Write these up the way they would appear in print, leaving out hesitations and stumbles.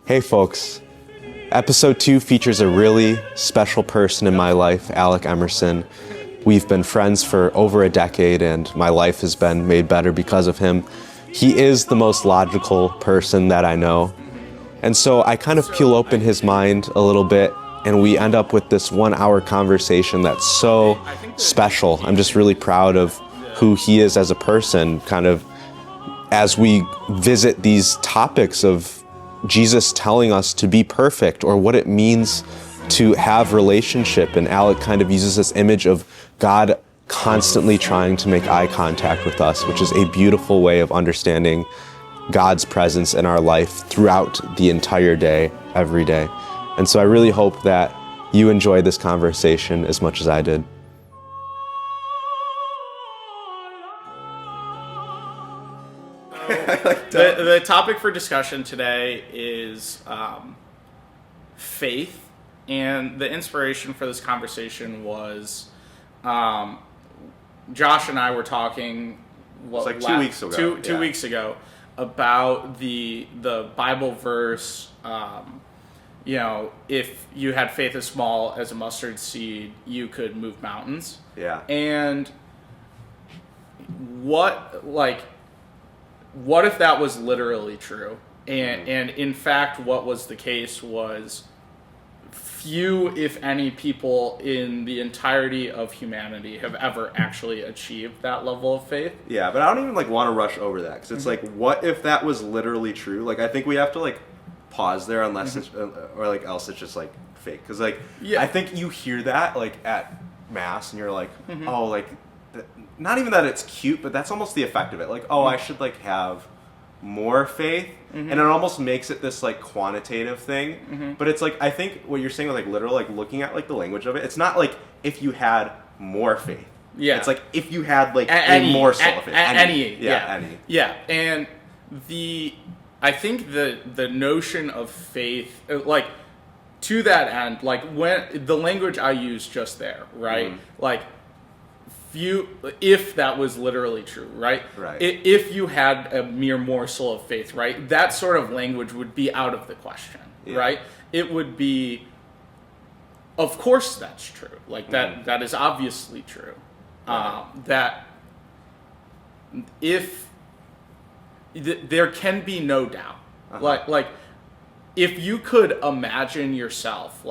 Hey folks, episode 2 features a really special person in my life, Alec Emerson. We've been friends for over a decade and my life has been made better because of him. He is the most logical person that I know. And so I kind of peel open his mind a little bit and we end up with this 1-hour conversation that's so special. I'm just really proud of who he is as a person, kind of as we visit these topics of Jesus telling us to be perfect or what it means to have relationship. And Alec kind of uses this image of God constantly trying to make eye contact with us, which is a beautiful way of understanding God's presence in our life throughout the entire day, every day. And so I really hope that you enjoy this conversation as much as I did. The topic for discussion today is faith, and the inspiration for this conversation was Josh and I were talking. It's like 2 weeks ago. Two weeks ago about the Bible verse. If you had faith as small as a mustard seed, you could move mountains. Yeah. And what if that was literally true? And in fact, what was the case was few, if any, people in the entirety of humanity have ever actually achieved that level of faith. Yeah, but I don't even want to rush over that because it's what if that was literally true? I think we have to pause there unless it's or else it's just fake. Because I think you hear that at mass and you're not even that it's cute, but that's almost the effect of it. I should have more faith, and it almost makes it this quantitative thing. But it's I think what you're saying with literal, looking at the language of it, it's not if you had more faith. Yeah, it's if you had a morsel of faith. Any. Yeah, and I think the notion of faith, to that end, when the language I used just there, right? If that was literally true, right? Right. If you had a mere morsel of faith, right? That sort of language would be out of the question, right? It would be, of course that's true. That is obviously true. That if there can be no doubt. If you could imagine yourself,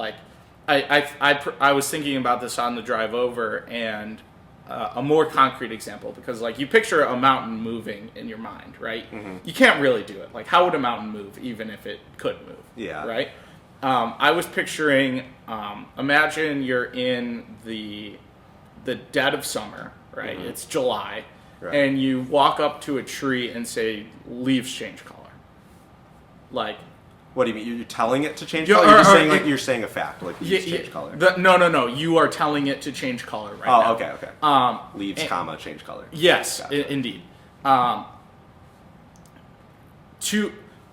I was thinking about this on the drive over, and a more concrete example, because you picture a mountain moving in your mind, right? You can't really do it. How would a mountain move even if it could move? Yeah. Right? I was picturing, imagine you're in the dead of summer, right? It's July. Right. And you walk up to a tree and say, leaves change color. What do you mean? You're telling it to change color? You're just saying you're saying a fact, leaves change color. No. You are telling it to change color right now. Oh, okay. Leaves, change color. Yes, gotcha. Indeed.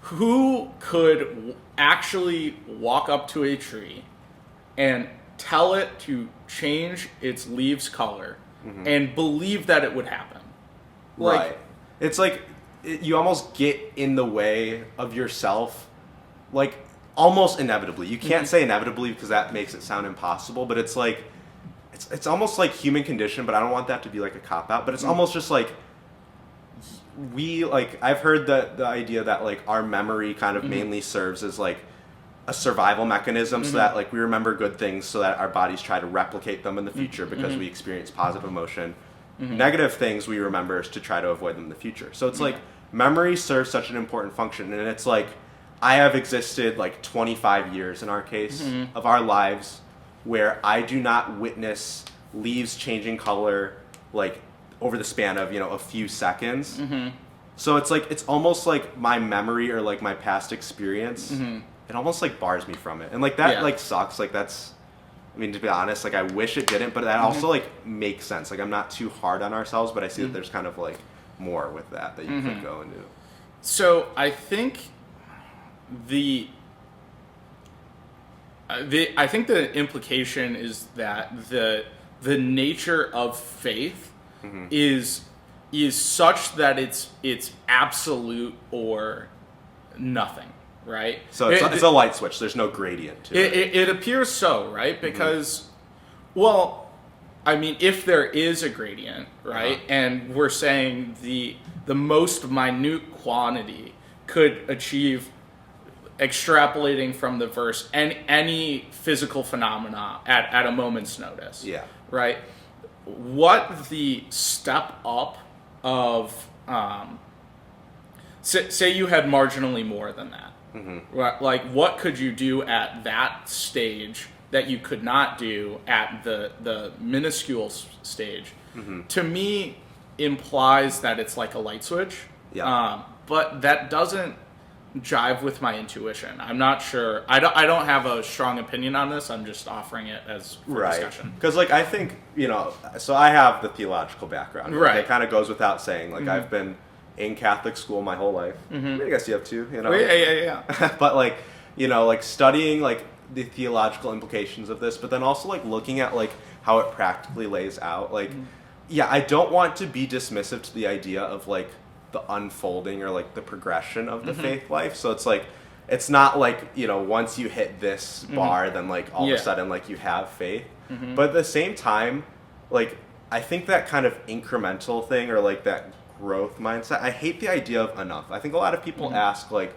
Who could actually walk up to a tree and tell it to change its leaves color and believe that it would happen? Right. It's you almost get in the way of yourself, almost inevitably. You can't say inevitably because that makes it sound impossible, but it's it's almost like human condition, but I don't want that to be a cop-out, but it's almost just we, I've heard the idea that our memory kind of mainly serves as a survival mechanism so that we remember good things so that our bodies try to replicate them in the future because we experience positive emotion. Negative things we remember is to try to avoid them in the future. So it's memory serves such an important function, and it's I have existed 25 years in our case of our lives where I do not witness leaves changing color over the span of a few seconds. So it's it's almost my memory or my past experience. It almost bars me from it, and that sucks. That's, I mean, to be honest, I wish it didn't, but that also makes sense. I'm not too hard on ourselves, but I see that there's kind of more with that you could go into. So I think the implication is that the nature of faith is such that it's absolute or nothing, right? So it's a light switch. There's no gradient to it. It appears so, right? Because, well, I mean, if there is a gradient, right, and we're saying the most minute quantity could achieve extrapolating from the verse any physical phenomena at a moment's notice. Yeah. Right? What the step up of, say you had marginally more than that. Right? Like, what could you do at that stage that you could not do at the minuscule stage? To me, implies that it's like a light switch. Yeah. But that doesn't jive with my intuition. I'm not sure. I don't have a strong opinion on this. I'm just offering it as for discussion. Because, like, I think, so I have the theological background. Right. It kind of goes without saying. Like, I've been in Catholic school my whole life. I guess you have too, Yeah. But, like, like, studying, like, the theological implications of this, but then also, like, looking at, like, how it practically lays out. Like, yeah, I don't want to be dismissive to the idea of, like, the unfolding or like the progression of the faith life. So it's like, it's not like, once you hit this bar, then like all of a sudden like you have faith. But at the same time, like, I think that kind of incremental thing or like that growth mindset, I hate the idea of enough. I think a lot of people ask like,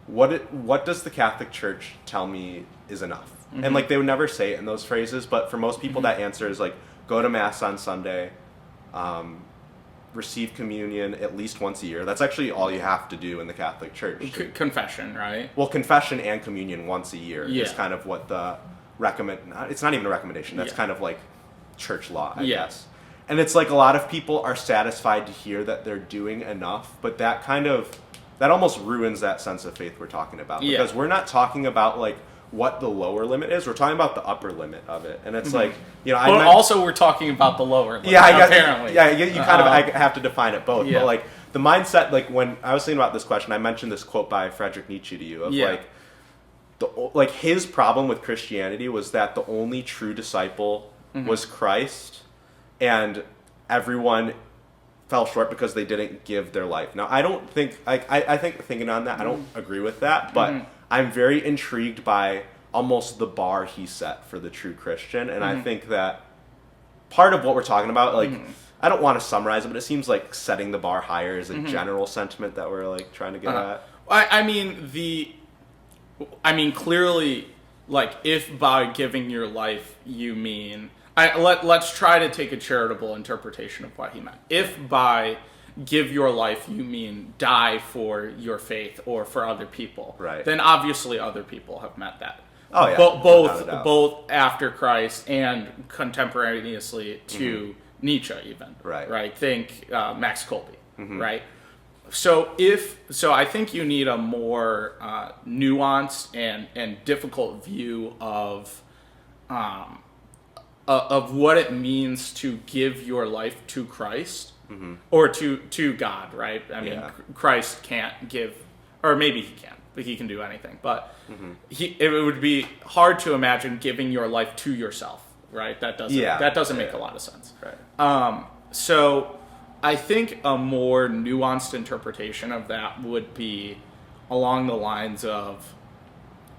what does the Catholic Church tell me is enough? And like they would never say it in those phrases, but for most people that answer is like, go to Mass on Sunday, receive communion at least once a year. That's actually all you have to do in the Catholic Church. Confession, right? Well, confession and communion once a year is kind of what the it's not even a recommendation. That's kind of like church law, I guess. And it's like a lot of people are satisfied to hear that they're doing enough, but that almost ruins that sense of faith we're talking about. Because we're not talking about like what the lower limit is. We're talking about the upper limit of it. And it's like, also we're talking about the lower limit, I guess, apparently. Yeah, you kind of I have to define it both. But like the mindset, like when I was thinking about this question, I mentioned this quote by Friedrich Nietzsche to you of like his problem with Christianity was that the only true disciple was Christ, and everyone fell short because they didn't give their life. Now, I don't think, I think thinking on that, I don't agree with that, but I'm very intrigued by almost the bar he set for the true Christian, and I think that part of what we're talking about, like, I don't want to summarize it, but it seems like setting the bar higher is a general sentiment that we're like trying to get at. I mean, clearly, like, if by giving your life you mean, let's try to take a charitable interpretation of what he meant. If by give your life you mean die for your faith or for other people, right, then obviously other people have met that. Oh yeah, both after Christ and contemporaneously to Nietzsche, even. Right. Think Max Kolbe. Right. So I think you need a more nuanced and difficult view of what it means to give your life to Christ or to God. Right. I mean, Christ can't give, or maybe he can. But he can do anything. But it would be hard to imagine giving your life to yourself, right? That doesn't make a lot of sense. Right. So I think a more nuanced interpretation of that would be along the lines of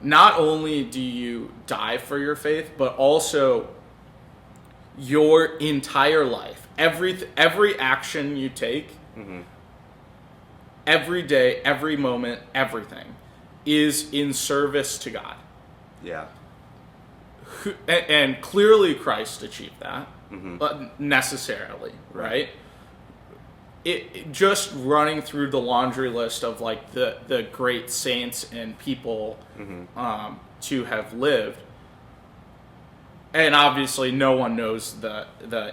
not only do you die for your faith, but also your entire life, every action you take, every day, every moment, everything is in service to God. Yeah. And clearly Christ achieved that, but necessarily, right? It just running through the laundry list of like the great saints and people to have lived. And obviously no one knows the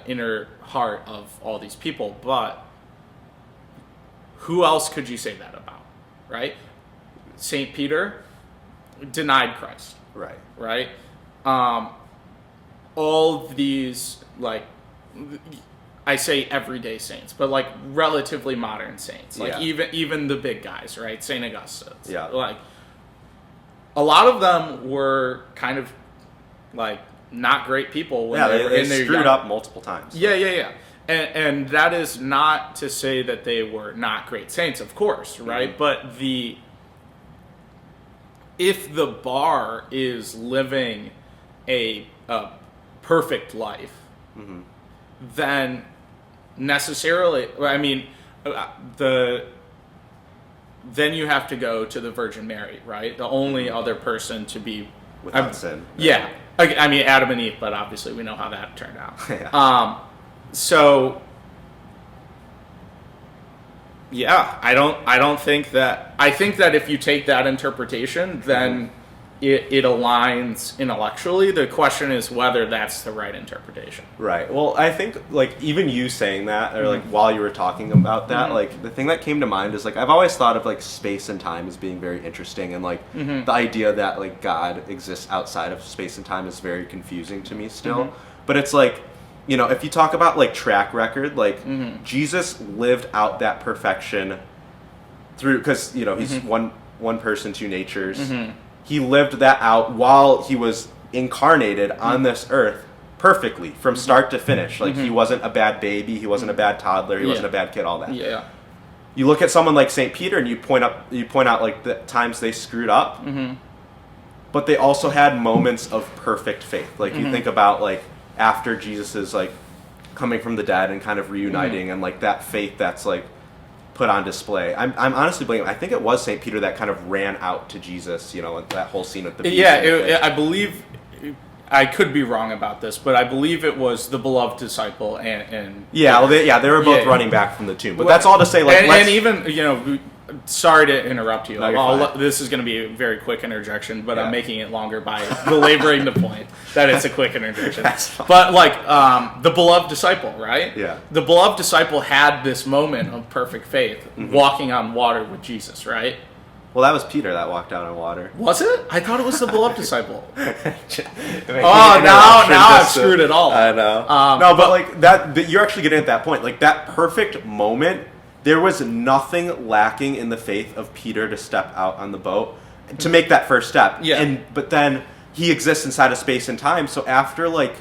inner heart of all these people, but who else could you say that about, right? St. Peter denied Christ. Right? All these, like, I say everyday saints, but like relatively modern saints, like even the big guys, right? St. Augustine. Yeah. Like, a lot of them were kind of like not great people when they were in their screwed up multiple times. Yeah. And that is not to say that they were not great saints, of course, right? But if the bar is living a perfect life, then necessarily, I mean, then you have to go to the Virgin Mary, right? The only other person to be without sin. Yeah. I mean, Adam and Eve, but obviously we know how that turned out. Yeah. So, yeah, I don't think that. I think that if you take that interpretation, then it aligns intellectually. The question is whether that's the right interpretation. Right. Well, I think like even you saying that, or like while you were talking about that, like the thing that came to mind is like I've always thought of like space and time as being very interesting, and like the idea that like God exists outside of space and time is very confusing to me still. But it's like, you know, if you talk about like track record, like Jesus lived out that perfection through, because you know he's one person, two natures. He lived that out while he was incarnated on this earth perfectly from start to finish. Like he wasn't a bad baby, he wasn't a bad toddler, he wasn't a bad kid, all that. Yeah. You look at someone like St. Peter and you point out like the times they screwed up, but they also had moments of perfect faith. Like you think about like after Jesus is like coming from the dead and kind of reuniting and like that faith that's like put on display. I'm honestly blaming. I think it was St. Peter that kind of ran out to Jesus, you know, like that whole scene with the beast. Yeah, I believe, I could be wrong about this, but I believe it was the beloved disciple and they were both running back from the tomb. But that's all to say, like, and even, you know, sorry to interrupt you. No, this is going to be a very quick interjection, but I'm making it longer by belaboring the point that it's a quick interjection. But like the beloved disciple, right? Yeah. The beloved disciple had this moment of perfect faith, walking on water with Jesus, right? Well, that was Peter that walked out on water. Was it? I thought it was the beloved disciple. Now I've screwed it all. I know. No, but like that, you're actually getting at that point. Like that perfect moment, there was nothing lacking in the faith of Peter to step out on the boat to make that first step. Yeah. But then he exists inside of space and time. So after like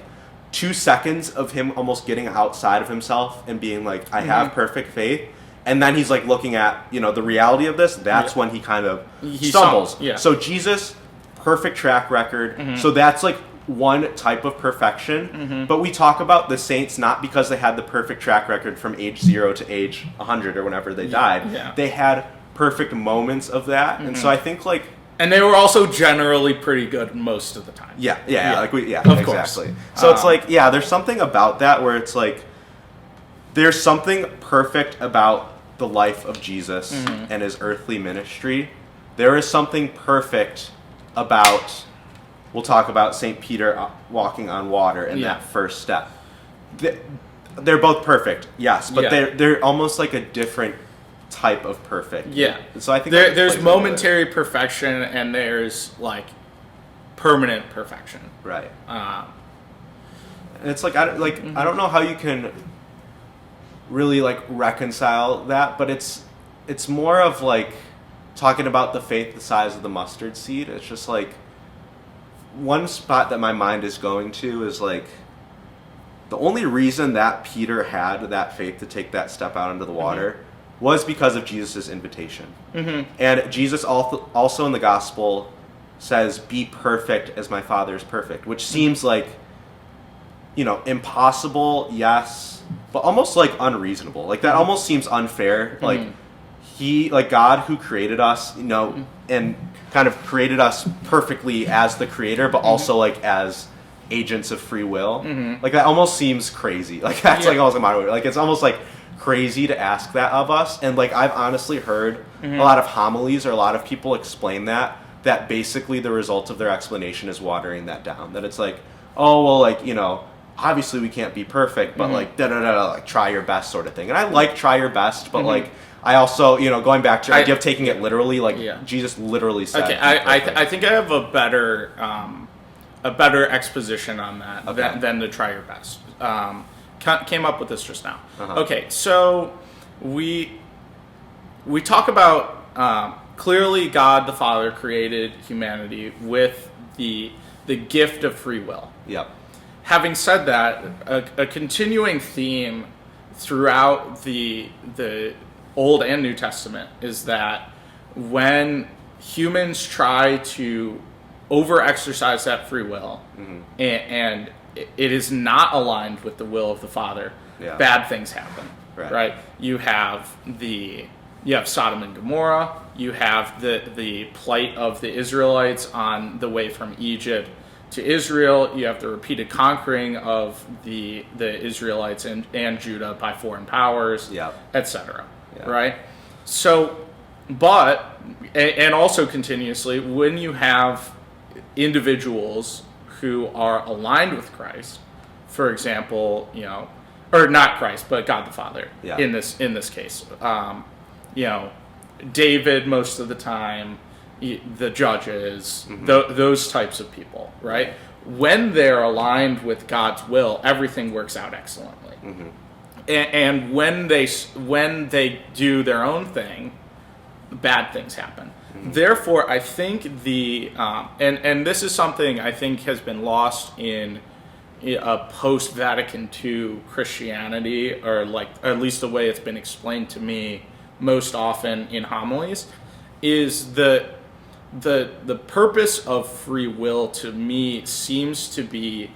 2 seconds of him almost getting outside of himself and being like, I have perfect faith, and then he's like looking at, you know, the reality of this, that's when he kind of stumbles. So Jesus, perfect track record. So that's like one type of perfection. But we talk about the saints not because they had the perfect track record from age 0 to age 100 or whenever they died. They had perfect moments of that. And so I think like, and they were also generally pretty good most of the time. Of exactly. Course. So it's like, there's something about that where it's like, there's something perfect about the life of Jesus and his earthly ministry. There is something perfect about, we'll talk about St. Peter walking on water and that first step. They're both perfect, yes, but they're almost like a different type of perfect. Yeah. So I think there's momentary perfection and there's like permanent perfection. Right. And it's like I don't know how you can really like reconcile that, but it's more of like talking about the faith the size of the mustard seed. It's just like one spot that my mind is going to is like the only reason that Peter had that faith to take that step out into the water was because of Jesus' invitation. And Jesus also in the gospel says, be perfect as my Father is perfect, which seems like, you know, impossible, yes, but almost like unreasonable. Like that almost seems unfair. Like God who created us, you know, and kind of created us perfectly as the creator, but also like as agents of free will. Like that almost seems crazy. Like that's like almost like it's almost like crazy to ask that of us. And like I've honestly heard a lot of homilies or a lot of people explain that basically the result of their explanation is watering that down. That it's like, oh well, like, you know, obviously we can't be perfect, but like like try your best sort of thing. And I like try your best, but like I also, you know, going back to the idea of taking it literally, like Jesus literally said. Okay, I think I have a better exposition on that than to try your best. Came up with this just now. Okay, so we talk about clearly God the Father created humanity with the gift of free will. Yep. Having said that, a continuing theme throughout the Old and New Testament is that when humans try to over-exercise that free will, and it is not aligned with the will of the Father, bad things happen. Right? You have Sodom and Gomorrah. You have the plight of the Israelites on the way from Egypt to Israel. You have the repeated conquering of the Israelites and Judah by foreign powers, etc. Right? So, and also continuously, when you have individuals who are aligned with Christ, for example, or not Christ, but God the Father in this case, David most of the time, the judges, those types of people, right? When they're aligned with God's will, everything works out excellently. And when they do their own thing, bad things happen. Therefore, I think and this is something I think has been lost in a post-Vatican II Christianity, or at least the way it's been explained to me most often in homilies, is the purpose of free will to me seems to be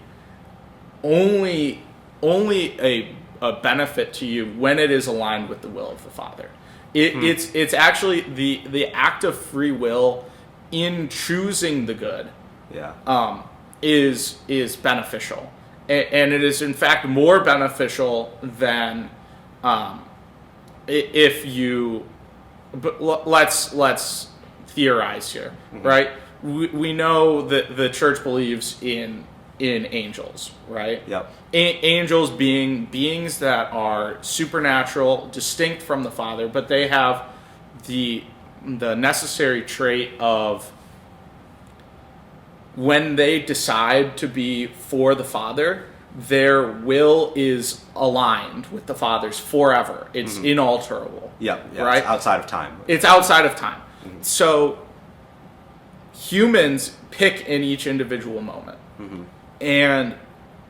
only a benefit to you when it is aligned with the will of the Father. It's actually the act of free will in choosing the good is beneficial, and it is in fact more beneficial than if you. But let's theorize here, right? We know that the church believes in angels, right? Yep. Angels being beings that are supernatural, distinct from the Father, but they have the necessary trait of, when they decide to be for the Father, their will is aligned with the Father's forever. It's inalterable. Yep. Right? It's outside of time. It's outside of time. So humans pick in each individual moment. And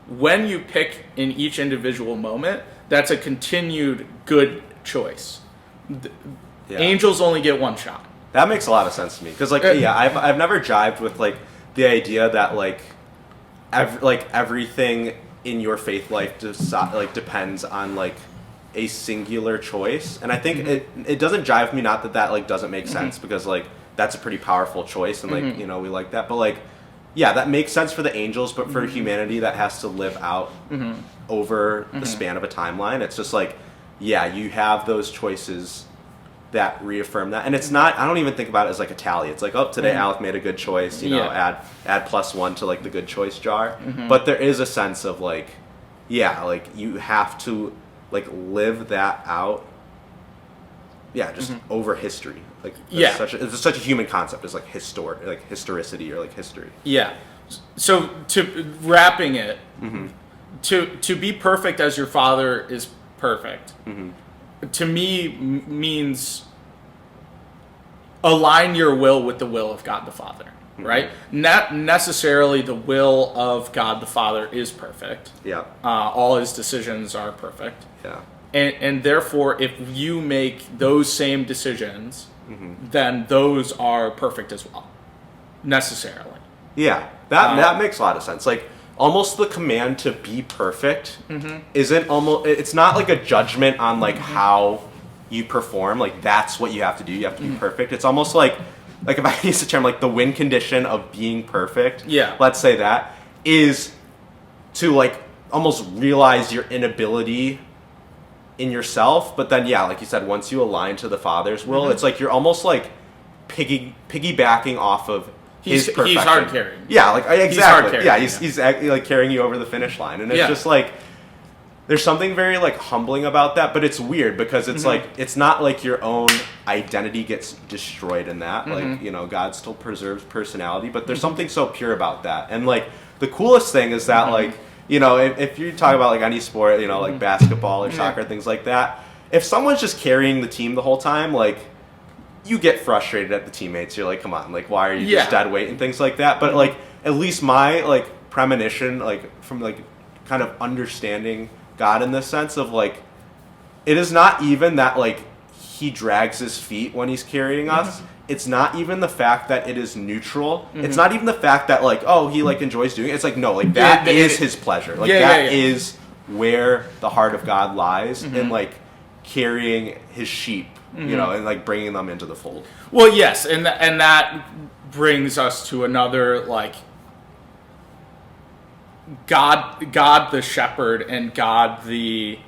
when you pick in each individual moment, that's a continued good choice. Angels only get one shot. That makes a lot of sense to me, because I've never jived with the idea that everything in your faith life depends on a singular choice, and I think it doesn't jive with me. Not that doesn't make sense, because that's a pretty powerful choice, and we like that, but that makes sense for the angels, but for humanity that has to live out over the span of a timeline, it's just you have those choices that reaffirm that. And it's not, I don't even think about it as a tally. It's today Alec made a good choice, add +1 to the good choice jar. But there is a sense of you have to live that out. Just over history. It's such a human concept as historicity or history. Yeah. So wrapping it, to be perfect as your Father is perfect, to me means align your will with the will of God the Father, right? Not necessarily the will of God the Father is perfect. Yeah. All his decisions are perfect. Yeah. And therefore, if you make those same decisions, then those are perfect as well, necessarily. Yeah, that makes a lot of sense. Almost the command to be perfect isn't almost. It's not a judgment on how you perform. That's what you have to do. You have to be perfect. It's almost if I use the term the win condition of being perfect. Yeah. Let's say that is to almost realize your inability in yourself, but then like you said, once you align to the Father's will, it's you're almost piggybacking off of his perfection. He's hard carrying. Yeah, exactly. He's hard carrying, he's actually carrying you over the finish line, and it's just there's something very humbling about that. But it's weird because it's it's not your own identity gets destroyed in that. God still preserves personality, but there's something so pure about that. And the coolest thing is that if you talk about any sport, basketball or soccer, things like that, if someone's just carrying the team the whole time, you get frustrated at the teammates. You're come on, why are you just dead weight and things like that. But at least my premonition, from kind of understanding God in this sense of it is not even that he drags his feet when he's carrying us. It's not even the fact that it is neutral. It's not even the fact that like, oh, he like enjoys doing it. It's like, no, like that is his pleasure. Like that is where the heart of God lies in like carrying his sheep, you know, and like bringing them into the fold. Well, yes, and that brings us to another like God the shepherd and God the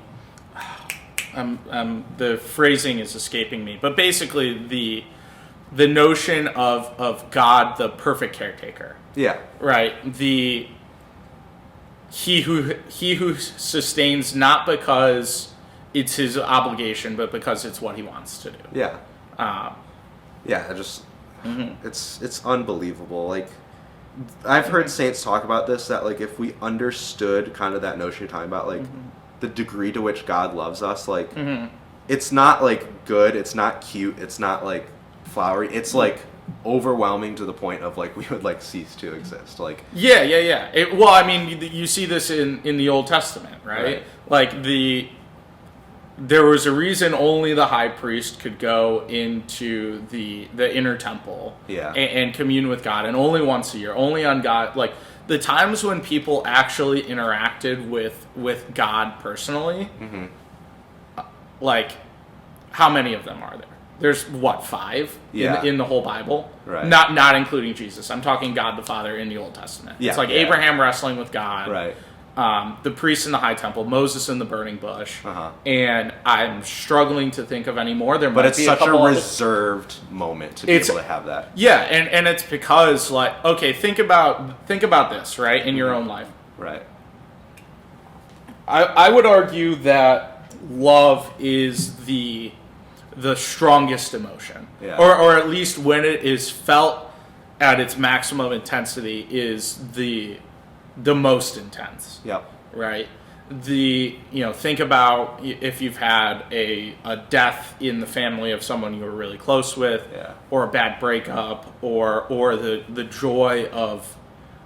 the phrasing is escaping me, but basically the notion of God the perfect caretaker. Yeah. Right. He who sustains not because it's his obligation, but because it's what he wants to do. Yeah. Yeah. It's unbelievable. Like, I've heard saints talk about this, that like if we understood kind of that notion you're talking about, like the degree to which God loves us, like it's not like good, it's not cute, it's not like flowery, it's like overwhelming to the point of like we would like cease to exist. Like yeah. Well, I mean, you see this in the Old Testament, right? Like there was a reason only the high priest could go into the inner temple and commune with God, and only once a year, only on God. Like the times when people actually interacted with God personally, like how many of them are there? There's 5 in the whole Bible, right? Not including Jesus. I'm talking God the Father in the Old Testament. It's like Abraham wrestling with God, right? The priests in the high temple, Moses in the burning bush, and I'm struggling to think of any more. But it's such a reserved moment to be able to have that. Yeah, and it's because like, okay, think about this, right, in your own life. Right. I would argue that love is the strongest emotion, or at least when it is felt at its maximum intensity is the most intense. Yep. Right. Think about if you've had a death in the family of someone you were really close with, or a bad breakup, or the joy of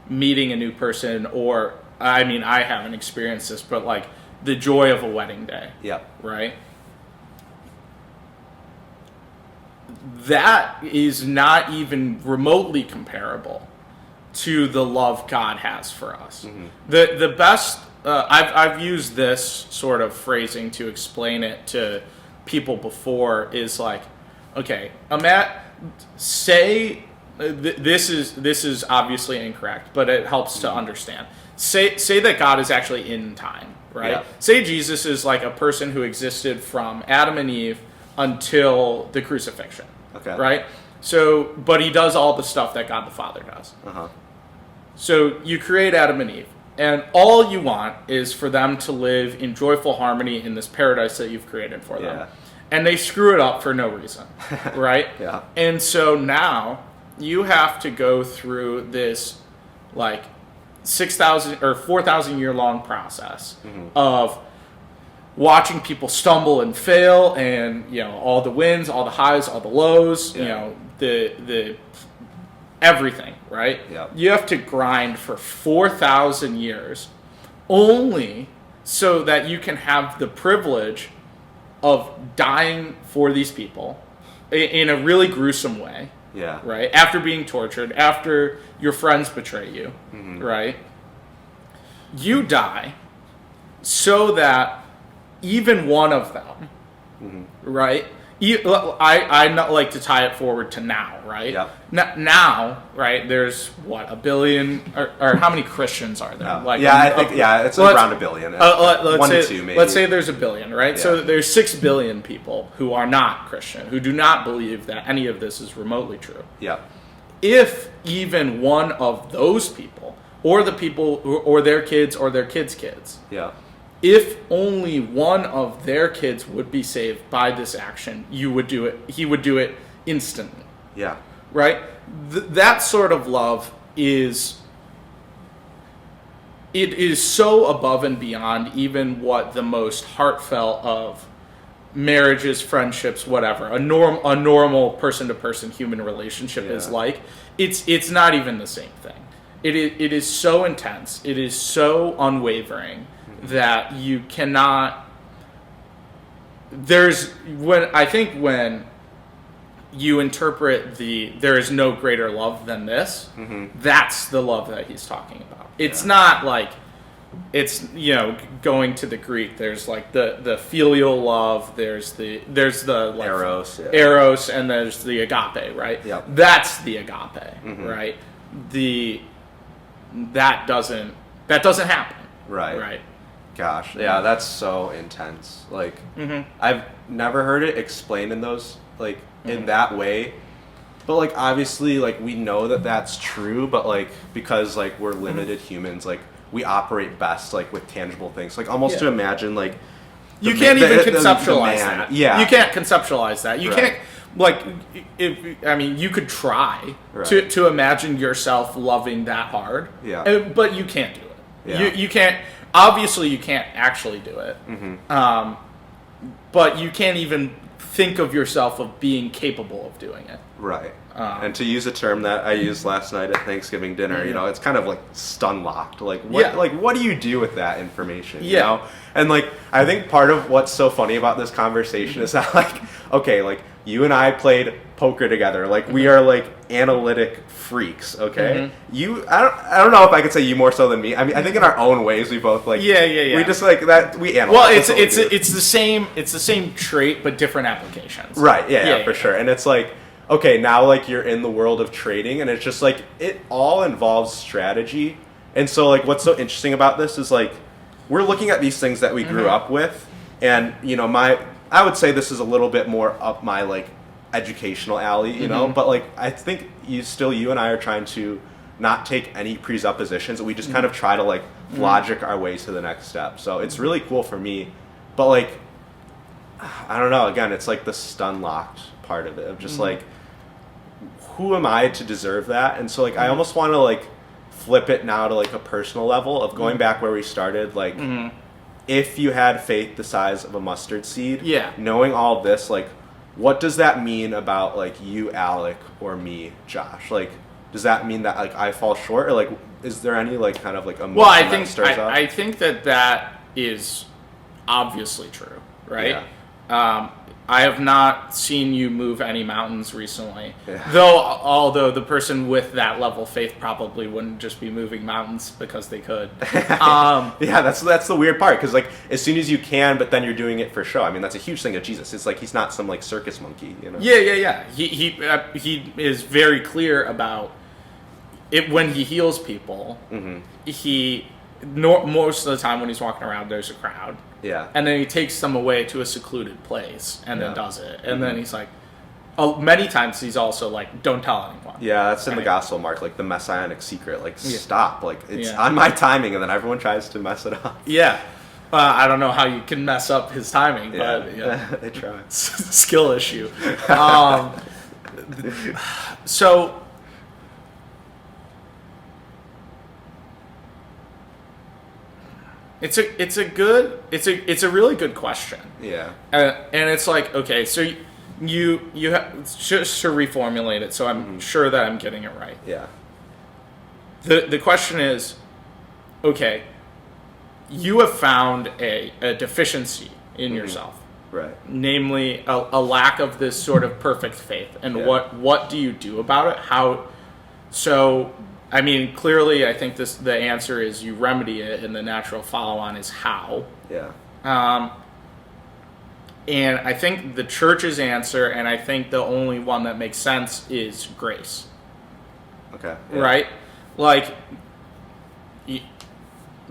meeting a new person, or I mean, I haven't experienced this, but like the joy of a wedding day. Yep. Right. That is not even remotely comparable to the love God has for us. The best, I've used this sort of phrasing to explain it to people before, is like, okay, say this is obviously incorrect, but it helps to understand. Say that God is actually in time, right? Yeah. Say Jesus is like a person who existed from Adam and Eve until the crucifixion. Okay. Right? So, but he does all the stuff that God the Father does. So you create Adam and Eve, and all you want is for them to live in joyful harmony in this paradise that you've created for them. And they screw it up for no reason, right? And so now you have to go through this like 6,000 or 4,000 year long process of watching people stumble and fail, and all the wins, all the highs, all the lows, the everything, right? You have to grind for 4,000 years only so that you can have the privilege of dying for these people in a really gruesome way. Right? After being tortured, after your friends betray you, right? You die so that even one of them, right? I not like to tie it forward to now, right? Now, right? There's what, 1 billion, or how many Christians are there? I think it's around 1 billion. 1 to 2 maybe. Let's say there's 1 billion, right? So there's 6 billion people who are not Christian, who do not believe that any of this is remotely true. If even one of those people, or the people, or their kids, or their kids' kids, if only one of their kids would be saved by this action, you would do it. He would do it instantly. Right? That sort of love is so above and beyond even what the most heartfelt of marriages, friendships, whatever, a normal person-to-person human relationship is like. It's not even the same thing. It is so intense. It is so unwavering that you cannot when you interpret there is no greater love than this, that's the love that he's talking about. It's not like, it's, going to the Greek, there's like the filial love, there's the like eros, and there's the agape, right? Yep. That's the agape, right? That doesn't happen. Right. Gosh, yeah, that's so intense. Like, I've never heard it explained in those, like, in that way. But, like, obviously, like, we know that that's true, but, like, because, like, we're limited humans, like, we operate best, like, with tangible things. Like, almost to imagine, like... You can't even conceptualize that. Yeah. You can't conceptualize that. You can't, like, you could try to imagine yourself loving that hard. Yeah. But you can't do it. Yeah. You can't... Obviously, you can't actually do it. But you can't even think of yourself of being capable of doing it. Right. And to use a term that I used last night at Thanksgiving dinner, it's kind of like stun locked. Like, what do you do with that information? You know? And, like, I think part of what's so funny about this conversation is that, like, okay, like, you and I played poker together. Like, we are, like, analytic freaks, okay? I don't know if I could say you more so than me. I mean, I think in our own ways we both, like... Yeah. We just, like, that... We analyze. Well, it's the same trait, but different applications. Right, yeah, for sure. And it's like... Okay, now, like, you're in the world of trading, and it's just, like, it all involves strategy. And so, like, what's so interesting about this is, like, we're looking at these things that we grew up with, and, I would say this is a little bit more up my, like, educational alley, you know? But, like, I think you and I are trying to not take any presuppositions, and we just kind of try to, like, logic our way to the next step. So it's really cool for me. But, like, I don't know, again, it's, like, the stun-locked part of it, of just, like... Who am I to deserve that? And so, like, I almost want to, like, flip it now to, like, a personal level of going back where we started. Like, if you had faith the size of a mustard seed, knowing all this, like, what does that mean about, like, you, Alec, or me, Josh? Like, does that mean that, like, I fall short? Or, like, is there any, like, kind of, like, emotion that stirs up? I think that is obviously true, right? Yeah. I have not seen you move any mountains recently. Yeah. Although the person with that level of faith probably wouldn't just be moving mountains because they could. Yeah, that's the weird part, because, like, as soon as you can, but then you're doing it for show. I mean, that's a huge thing of Jesus. It's like he's not some, like, circus monkey, you know? Yeah. He is very clear about it when he heals people. Most of the time when he's walking around, there's a crowd. Yeah. And then he takes them away to a secluded place and then does it. And then he's like, many times he's also like, don't tell anyone. Yeah, that's in the Gospel of Mark, like the messianic secret. Like, stop. Like, it's on my timing, and then everyone tries to mess it up. Yeah. I don't know how you can mess up his timing, but they try. Skill issue. So... It's a really good question. Yeah. And it's like, okay, so you just to reformulate it, so I'm sure that I'm getting it right. Yeah. The question is, okay, you have found a deficiency in yourself. Right. Namely, a lack of this sort of perfect faith. And what do you do about it? So I mean, clearly, I think the answer is you remedy it, and the natural follow-on is how. Yeah. And I think the church's answer, and I think the only one that makes sense, is grace. Okay. Yeah. Right? Like,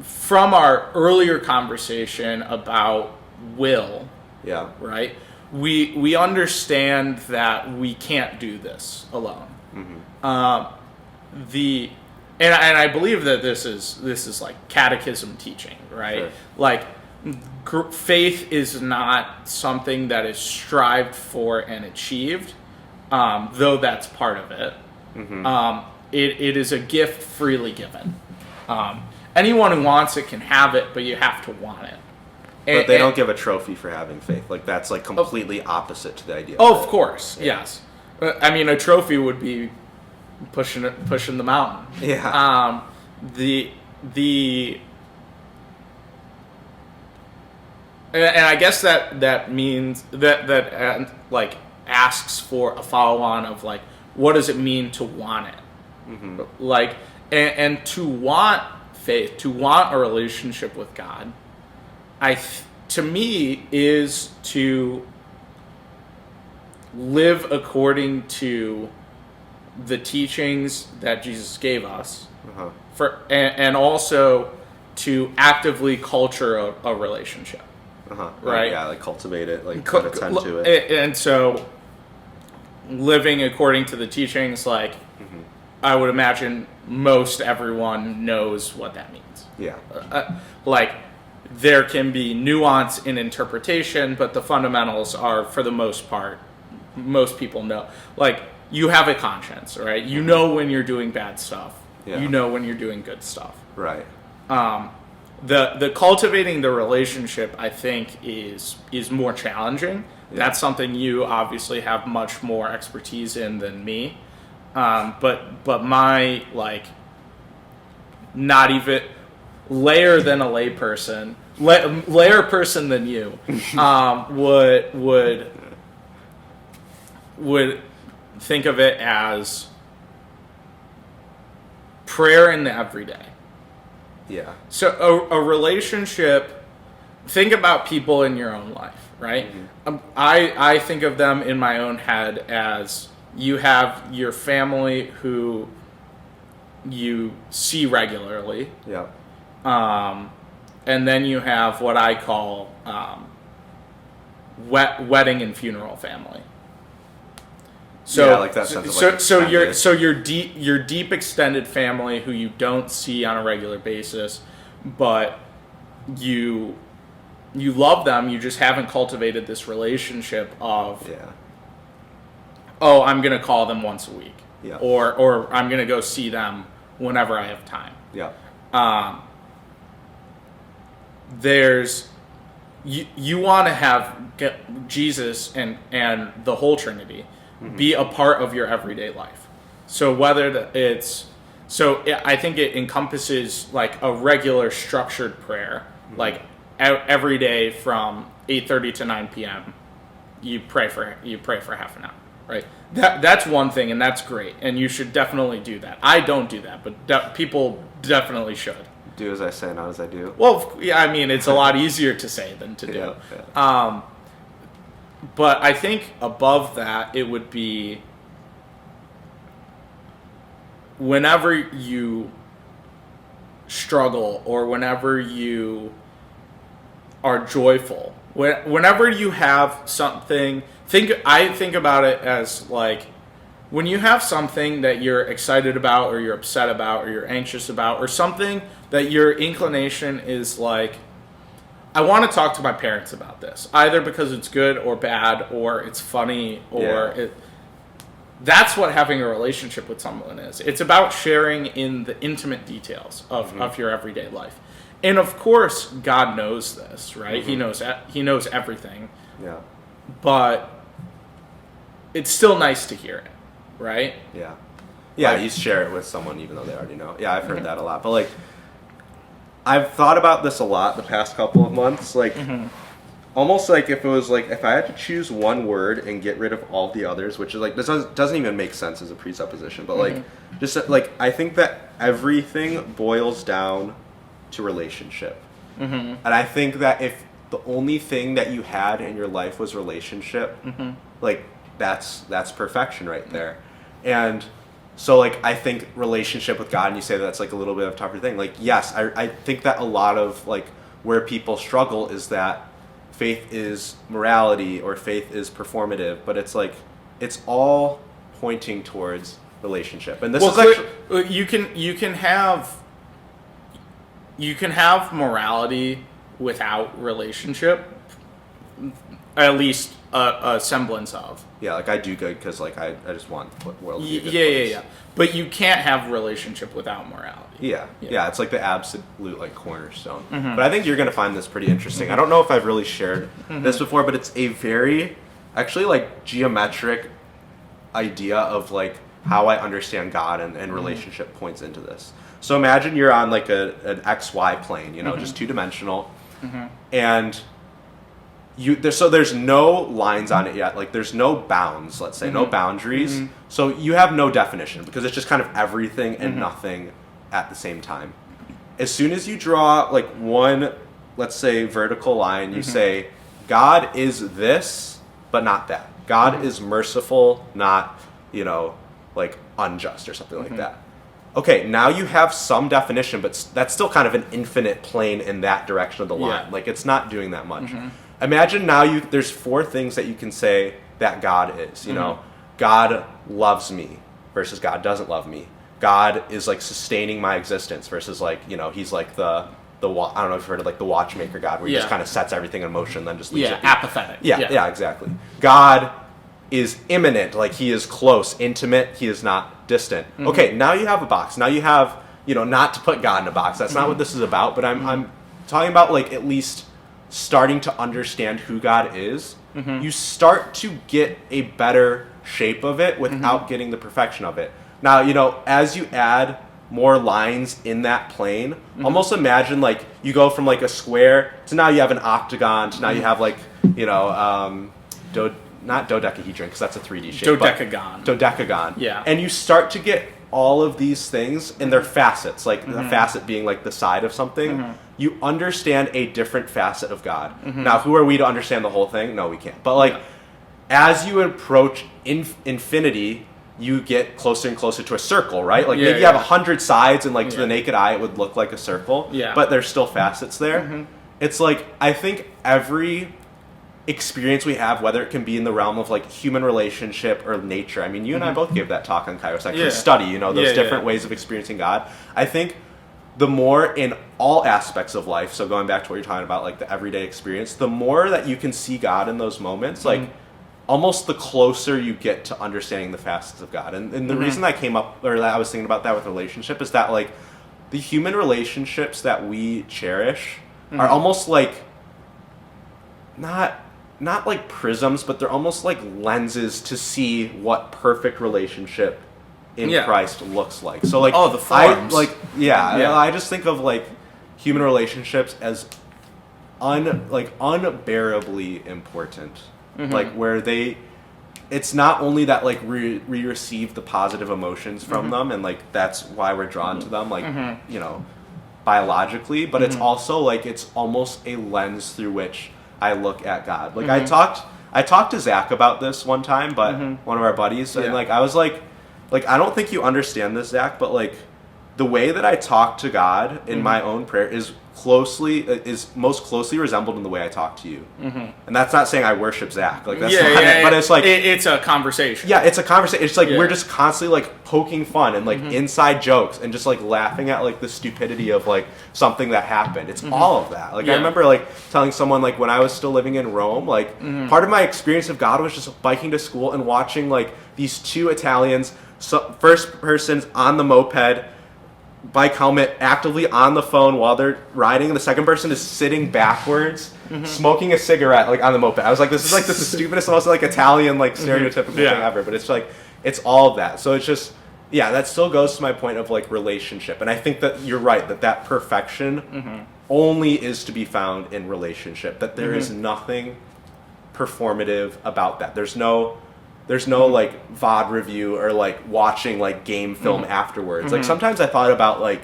from our earlier conversation about will, right? We understand that we can't do this alone. And I believe that this is like catechism teaching, right? Sure. Like, faith is not something that is strived for and achieved, though that's part of it. It is a gift freely given. Anyone who wants it can have it, but you have to want it. But they don't give a trophy for having faith. Like, that's, like, completely opposite to the idea. Of course, yes. I mean, a trophy would be pushing the mountain. Yeah. And I guess that means that like asks for a follow on of like, what does it mean to want it? Mm-hmm. Like, and to want faith, to want a relationship with God, to me is to live according to the teachings that Jesus gave us, and also to actively culture a relationship. Right? Yeah, like cultivate it, like attend to it. And so living according to the teachings, like, I would imagine most everyone knows what that means. Yeah. Like, there can be nuance in interpretation, but the fundamentals are, for the most part, most people know. Like, you have a conscience, right? You know when you're doing bad stuff. Yeah. You know when you're doing good stuff. Right. The cultivating the relationship, I think, is more challenging. Yeah. That's something you obviously have much more expertise in than me. But my, like, not even layer than a layperson, layer person than you, would think of it as prayer in the everyday. Yeah. So a relationship, think about people in your own life, right? Mm-hmm. I think of them in my own head as you have your family who you see regularly. Yeah. And then you have what I call wedding and funeral family. So, yeah, like that sense of like your deep extended family who you don't see on a regular basis, but you love them. You just haven't cultivated this relationship of oh, I'm gonna call them once a week, or I'm gonna go see them whenever I have time. Yeah. There's you want to have Jesus and the whole Trinity be a part of your everyday life. So whether I think it encompasses like a regular structured prayer, like every day from 8:30 to 9 p.m. you pray for half an hour, right? That's one thing, and that's great, and you should definitely do that. I don't do that, but people definitely should. Do as I say, not as I do. Well, yeah, I mean, it's a lot easier to say than to do. Yeah. But I think above that, it would be whenever you struggle or whenever you are joyful, whenever you have something, I think about it as like when you have something that you're excited about or you're upset about or you're anxious about or something that your inclination is like, I want to talk to my parents about this, either because it's good or bad or it's funny or that's what having a relationship with someone is. It's about sharing in the intimate details of your everyday life. And of course, God knows this, right? He knows everything. Yeah. But it's still nice to hear it, right? Yeah. Yeah, you share it with someone even though they already know. Yeah, I've heard that a lot. But like I've thought about this a lot the past couple of months, like almost like if I had to choose one word and get rid of all the others, which is like this doesn't even make sense as a presupposition, but like just like I think that everything boils down to relationship. And I think that if the only thing that you had in your life was relationship, like that's perfection right there. And so, like, I think relationship with God, and you say that's, like, a little bit of a tougher thing. Like, yes, I think that a lot of, like, where people struggle is that faith is morality or faith is performative. But it's, like, it's all pointing towards relationship. And this is actually... You can have morality without relationship, at least a semblance of. Yeah, like I do good because like I just want the world to be a good place. Yeah. But you can't have relationship without morality. Yeah. It's like the absolute like cornerstone. But I think you're gonna find this pretty interesting. I don't know if I've really shared this before, but it's a very actually like geometric idea of like how I understand God and relationship points into this. So imagine you're on like an XY plane, you know, just two-dimensional, and there's no lines on it yet. Like there's no bounds, let's say, no boundaries. So you have no definition because it's just kind of everything and nothing at the same time. As soon as you draw like one, let's say, vertical line, you say, God is this, but not that. God is merciful, not, like unjust or something like that. Okay, now you have some definition, but that's still kind of an infinite plane in that direction of the line. Yeah. Like it's not doing that much. Imagine now there's 4 things that you can say that God is. God loves me versus God doesn't love me. God is like sustaining my existence versus like, he's like the I don't know if you've heard of like the watchmaker God, where he just kind of sets everything in motion and then just leaves it be. Apathetic. Yeah, exactly. God is immanent, like he is close, intimate, he is not distant. Okay, now you have a box. Now you have, not to put God in a box. That's not what this is about, but I'm talking about like at least starting to understand who God is. You start to get a better shape of it without getting the perfection of it. Now, as you add more lines in that plane, almost imagine like you go from like a square to now you have an octagon to now you have like, not dodecahedron because that's a 3D shape. Dodecagon. Yeah. And you start to get all of these things in their facets, like the facet being like the side of something. You understand a different facet of God. Now, who are we to understand the whole thing? No, we can't. But like, as you approach infinity, you get closer and closer to a circle, right? Like maybe you have 100 sides and like to the naked eye it would look like a circle, but there's still facets there. It's like, I think every experience we have, whether it can be in the realm of like human relationship or nature. I mean, you and I both gave that talk on Kairos, actually study, those different ways of experiencing God. I think the more in all aspects of life, so going back to what you're talking about, like the everyday experience, the more that you can see God in those moments, like almost the closer you get to understanding the facets of God. And the reason I came up, or that I was thinking about that with relationship, is that like the human relationships that we cherish are almost like not like prisms, but they're almost like lenses to see what perfect relationship in Christ looks like. So like, the forms. I just think of like human relationships as unbearably important. Like where it's not only that like we receive the positive emotions from them, and like that's why we're drawn to them, like biologically, but it's also like it's almost a lens through which I look at God. Like I talked to Zach about this one time, but one of our buddies, and like I was like I don't think you understand this, Zach, but like the way that I talk to God in my own prayer is most closely resembled in the way I talk to you. And that's not saying I worship Zach. Like that's not it, but it's like it's a conversation. Yeah, it's a conversation. It's like we're just constantly like poking fun and like inside jokes and just like laughing at like the stupidity of like something that happened. It's all of that. Like I remember like telling someone like when I was still living in Rome, like part of my experience of God was just biking to school and watching like these 2 Italians, first persons on the moped, bike helmet, actively on the phone while they're riding, and the second person is sitting backwards, smoking a cigarette like on the moped. I was like, this is like the stupidest, most like Italian like stereotypical thing ever. But it's like it's all of that. So it's just that still goes to my point of like relationship. And I think that you're right that perfection only is to be found in relationship. That there is nothing performative about that. There's no like VOD review or like watching like game film afterwards. Like sometimes I thought about like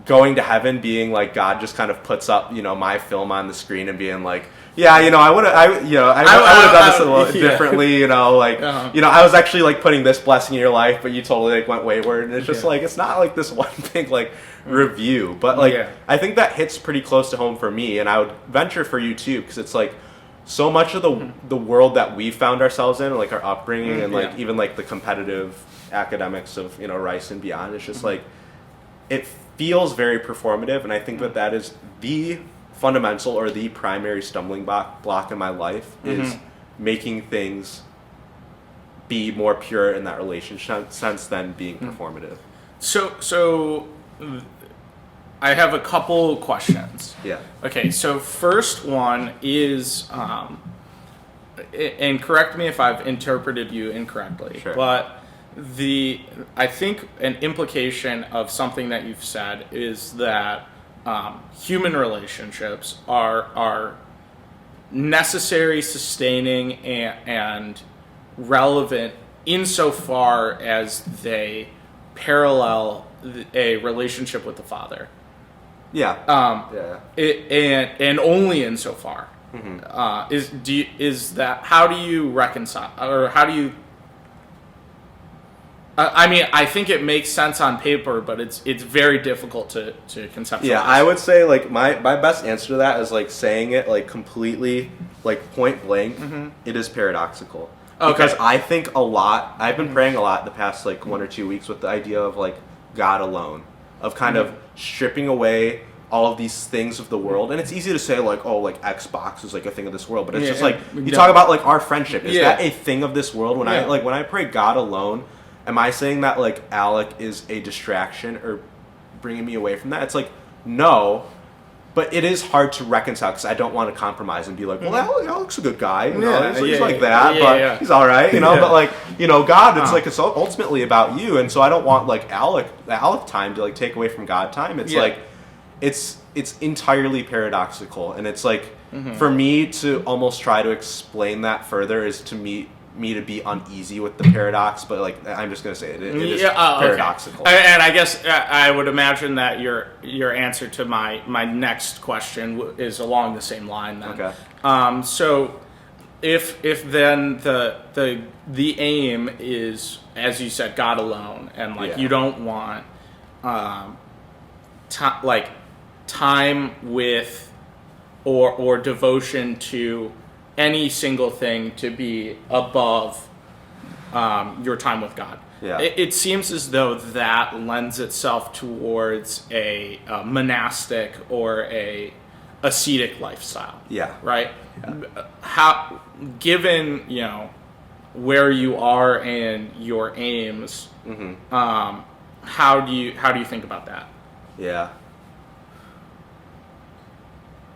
going to heaven being like God just kind of puts up, my film on the screen and being like, I would have done this a little differently, I was actually like putting this blessing in your life, but you totally like went wayward. And it's just like, it's not like this one big like review, but like, I think that hits pretty close to home for me, and I would venture for you too, because it's like, so much of the world that we found ourselves in, like our upbringing and like even like the competitive academics of Rice and beyond, it's just like it feels very performative, and I think that is the fundamental or the primary stumbling block in my life is making things be more pure in that relationship sense than being performative. So I have a couple questions. Yeah. Okay, so first one is, and correct me if I've interpreted you incorrectly, but I think an implication of something that you've said is that human relationships are necessary, sustaining, and relevant insofar as they parallel a relationship with the Father. Yeah. And only insofar. Is that, how do you reconcile, or how do you? I mean, I think it makes sense on paper, but it's very difficult to conceptualize. Yeah, I would say like my best answer to that is like saying it like completely like point blank. It is paradoxical. Okay. Because I think a lot. I've been praying a lot the past like 1 or 2 weeks with the idea of like God alone, of kind of stripping away all of these things of the world. And it's easy to say like, oh, like Xbox is like a thing of this world, but it's just like you talk about like our friendship. Is that a thing of this world? When I pray God alone, am I saying that like Alec is a distraction or bringing me away from that? It's like no. But it is hard to reconcile because I don't want to compromise and be like, well, Alec's a good guy, you know, he's like that, but he's all right, you know. But like, you know, God, it's like it's ultimately about you, and so I don't want like Alec time to like take away from God time. It's like, it's entirely paradoxical, and it's like for me to almost try to explain that further is to me to be uneasy with the paradox, but like I'm just gonna say it is paradoxical. Okay. And I guess I would imagine that your answer to my next question is along the same line then. Okay. So if then the aim is, as you said, God alone, and like you don't want time with or devotion to any single thing to be above your time with God. Yeah. It seems as though that lends itself towards a monastic or a ascetic lifestyle. Yeah. Right? Yeah. How, given, you know, where you are and your aims, how do you think about that? Yeah.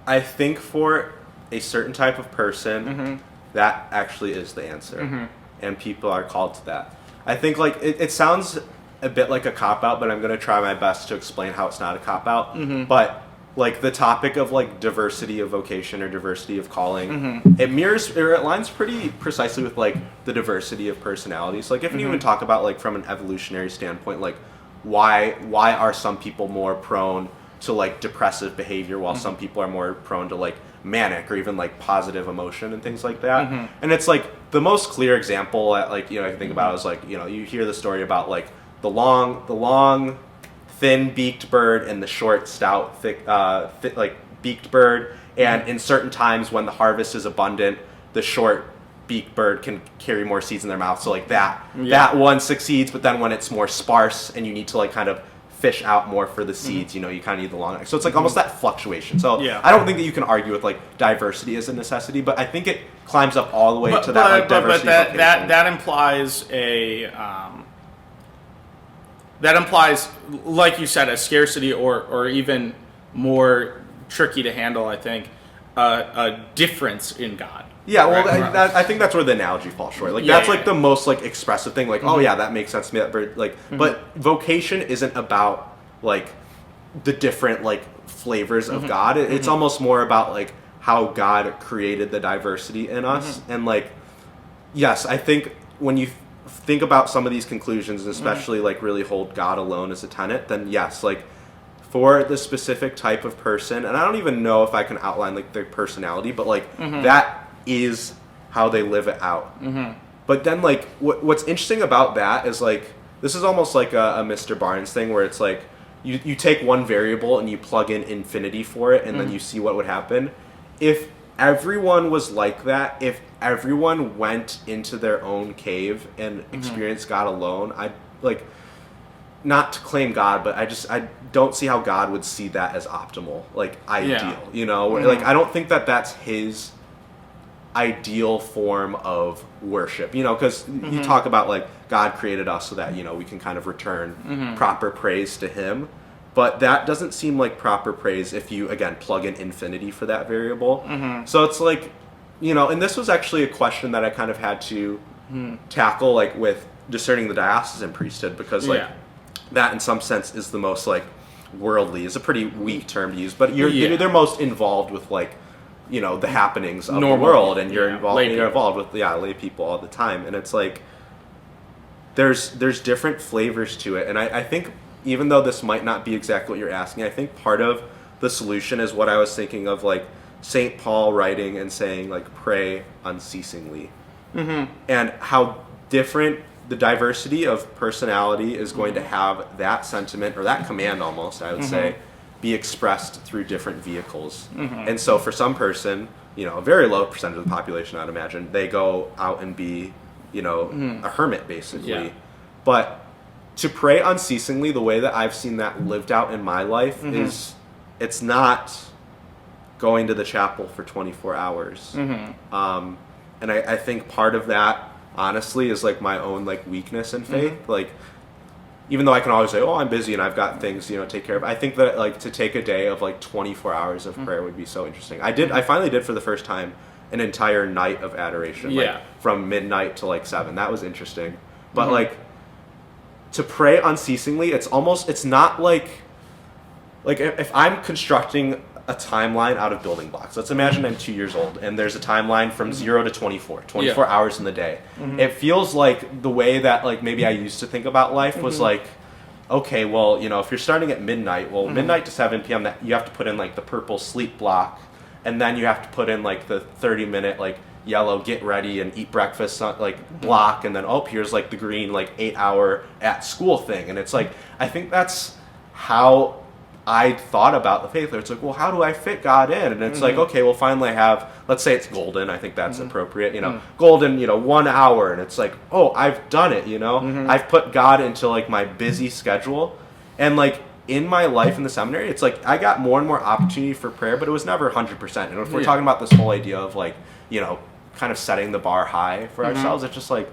I think for a certain type of person, that actually is the answer. And people are called to that. I think like it sounds a bit like a cop-out, but I'm going to try my best to explain how it's not a cop-out. But like the topic of like diversity of vocation or diversity of calling, it aligns pretty precisely with like the diversity of personalities. Like if you even talk about like from an evolutionary standpoint, like why are some people more prone to like depressive behavior while some people are more prone to like manic or even like positive emotion and things like that. And it's like the most clear example that like, you know, I can think about is like, you know, you hear the story about like the long thin beaked bird and the short stout thick like beaked bird, and in certain times when the harvest is abundant, the short beaked bird can carry more seeds in their mouth, so like that one succeeds. But then when it's more sparse and you need to like kind of fish out more for the seeds, you know, you kind of need the long neck. So it's like almost that fluctuation. So I don't think that you can argue with like diversity as a necessity, but I think it climbs up all the way to that like diversity. But that implies that implies, like you said, a scarcity or even more tricky to handle, I think, a difference in God. Yeah, well, I think that's where the analogy falls short. Like that's like the most like expressive thing. Like, oh yeah, that makes sense to me. That bird, like, but vocation isn't about like the different like flavors of God. It's almost more about like how God created the diversity in us. And like, yes, I think when you think about some of these conclusions, and especially like really hold God alone as a tenet, then yes, like for the specific type of person, and I don't even know if I can outline like their personality, but like that is how they live it out. But then like what's interesting about that is like this is almost like a Mr. Barnes thing where it's like you take one variable and you plug in infinity for it, and then you see what would happen. If everyone was like that, if everyone went into their own cave and experienced God alone, I'd like, not to claim God, but I don't see how God would see that as optimal, like ideal, you know? Like I don't think that that's his ideal form of worship, you know, because you talk about like God created us so that, you know, we can kind of return proper praise to him, but that doesn't seem like proper praise if you again plug in infinity for that variable. So it's like, you know, and this was actually a question that I kind of had to tackle like with discerning the diocesan priesthood, because like that in some sense is the most like worldly, is a pretty weak term to use, but they're most involved with like the happenings of Normal, the world, and you're yeah, involved. lay You're people. involved with lay people all the time, and it's like there's different flavors to it, and I think even though this might not be exactly what you're asking, I think part of the solution is what I was thinking of, like St. Paul writing and saying, like, pray unceasingly, and how different the diversity of personality is going to have that sentiment, or that command almost, I would say, be expressed through different vehicles. And so for some person, a very low percentage of the population, I'd imagine, they go out and be, a hermit, basically. Yeah. But to pray unceasingly, the way that I've seen that lived out in my life is, it's not going to the chapel for 24 hours. And I think part of that, honestly, is like my own like weakness in faith. Like, even though I can always say, oh, I'm busy and I've got things, to take care of, I think that like to take a day of like 24 hours of prayer would be so interesting. I finally did for the first time an entire night of adoration, like from midnight to like 7. That was interesting. But like to pray unceasingly, it's not like if I'm constructing a timeline out of building blocks. Let's imagine I'm 2 years old and there's a timeline from 0 to 24 hours in the day. It feels like the way that like maybe I used to think about life was like, okay, well, if you're starting at midnight, midnight to 7 p.m. that you have to put in like the purple sleep block, and then you have to put in like the 30-minute like yellow get ready and eat breakfast like block, and then here's like the green like 8-hour at school thing. And it's like, I think that's how I thought about the faith. It's like, well, how do I fit God in? And it's like, okay, well, finally I have, let's say it's golden. I think that's appropriate, golden, 1 hour. And it's like, oh, I've done it, I've put God into like my busy schedule. And like in my life in the seminary, it's like I got more and more opportunity for prayer, but it was never 100%. And if we're talking about this whole idea of like, kind of setting the bar high for ourselves, it's just like,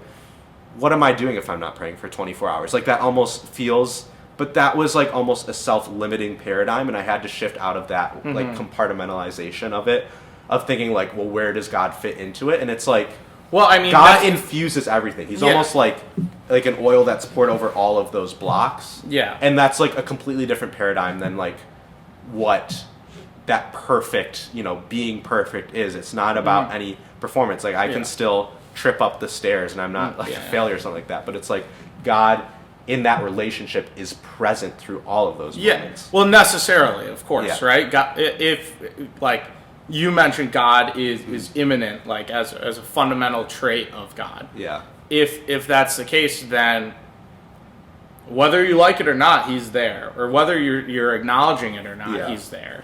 what am I doing if I'm not praying for 24 hours? Like that almost feels... But that was like almost a self-limiting paradigm, and I had to shift out of that like compartmentalization of it, of thinking like, well, where does God fit into it? And it's like, well, I mean, God infuses everything. He's almost like an oil that's poured over all of those blocks. Yeah. And that's like a completely different paradigm than like what that perfect, being perfect is. It's not about any performance. Like I can still trip up the stairs and I'm not like a failure or something like that. But it's like God in that relationship is present through all of those moments. Well, necessarily, of course, right? God, if like you mentioned, God is immanent, like as a fundamental trait of God. Yeah. If that's the case, then whether you like it or not, He's there, or whether you're acknowledging it or not, He's there.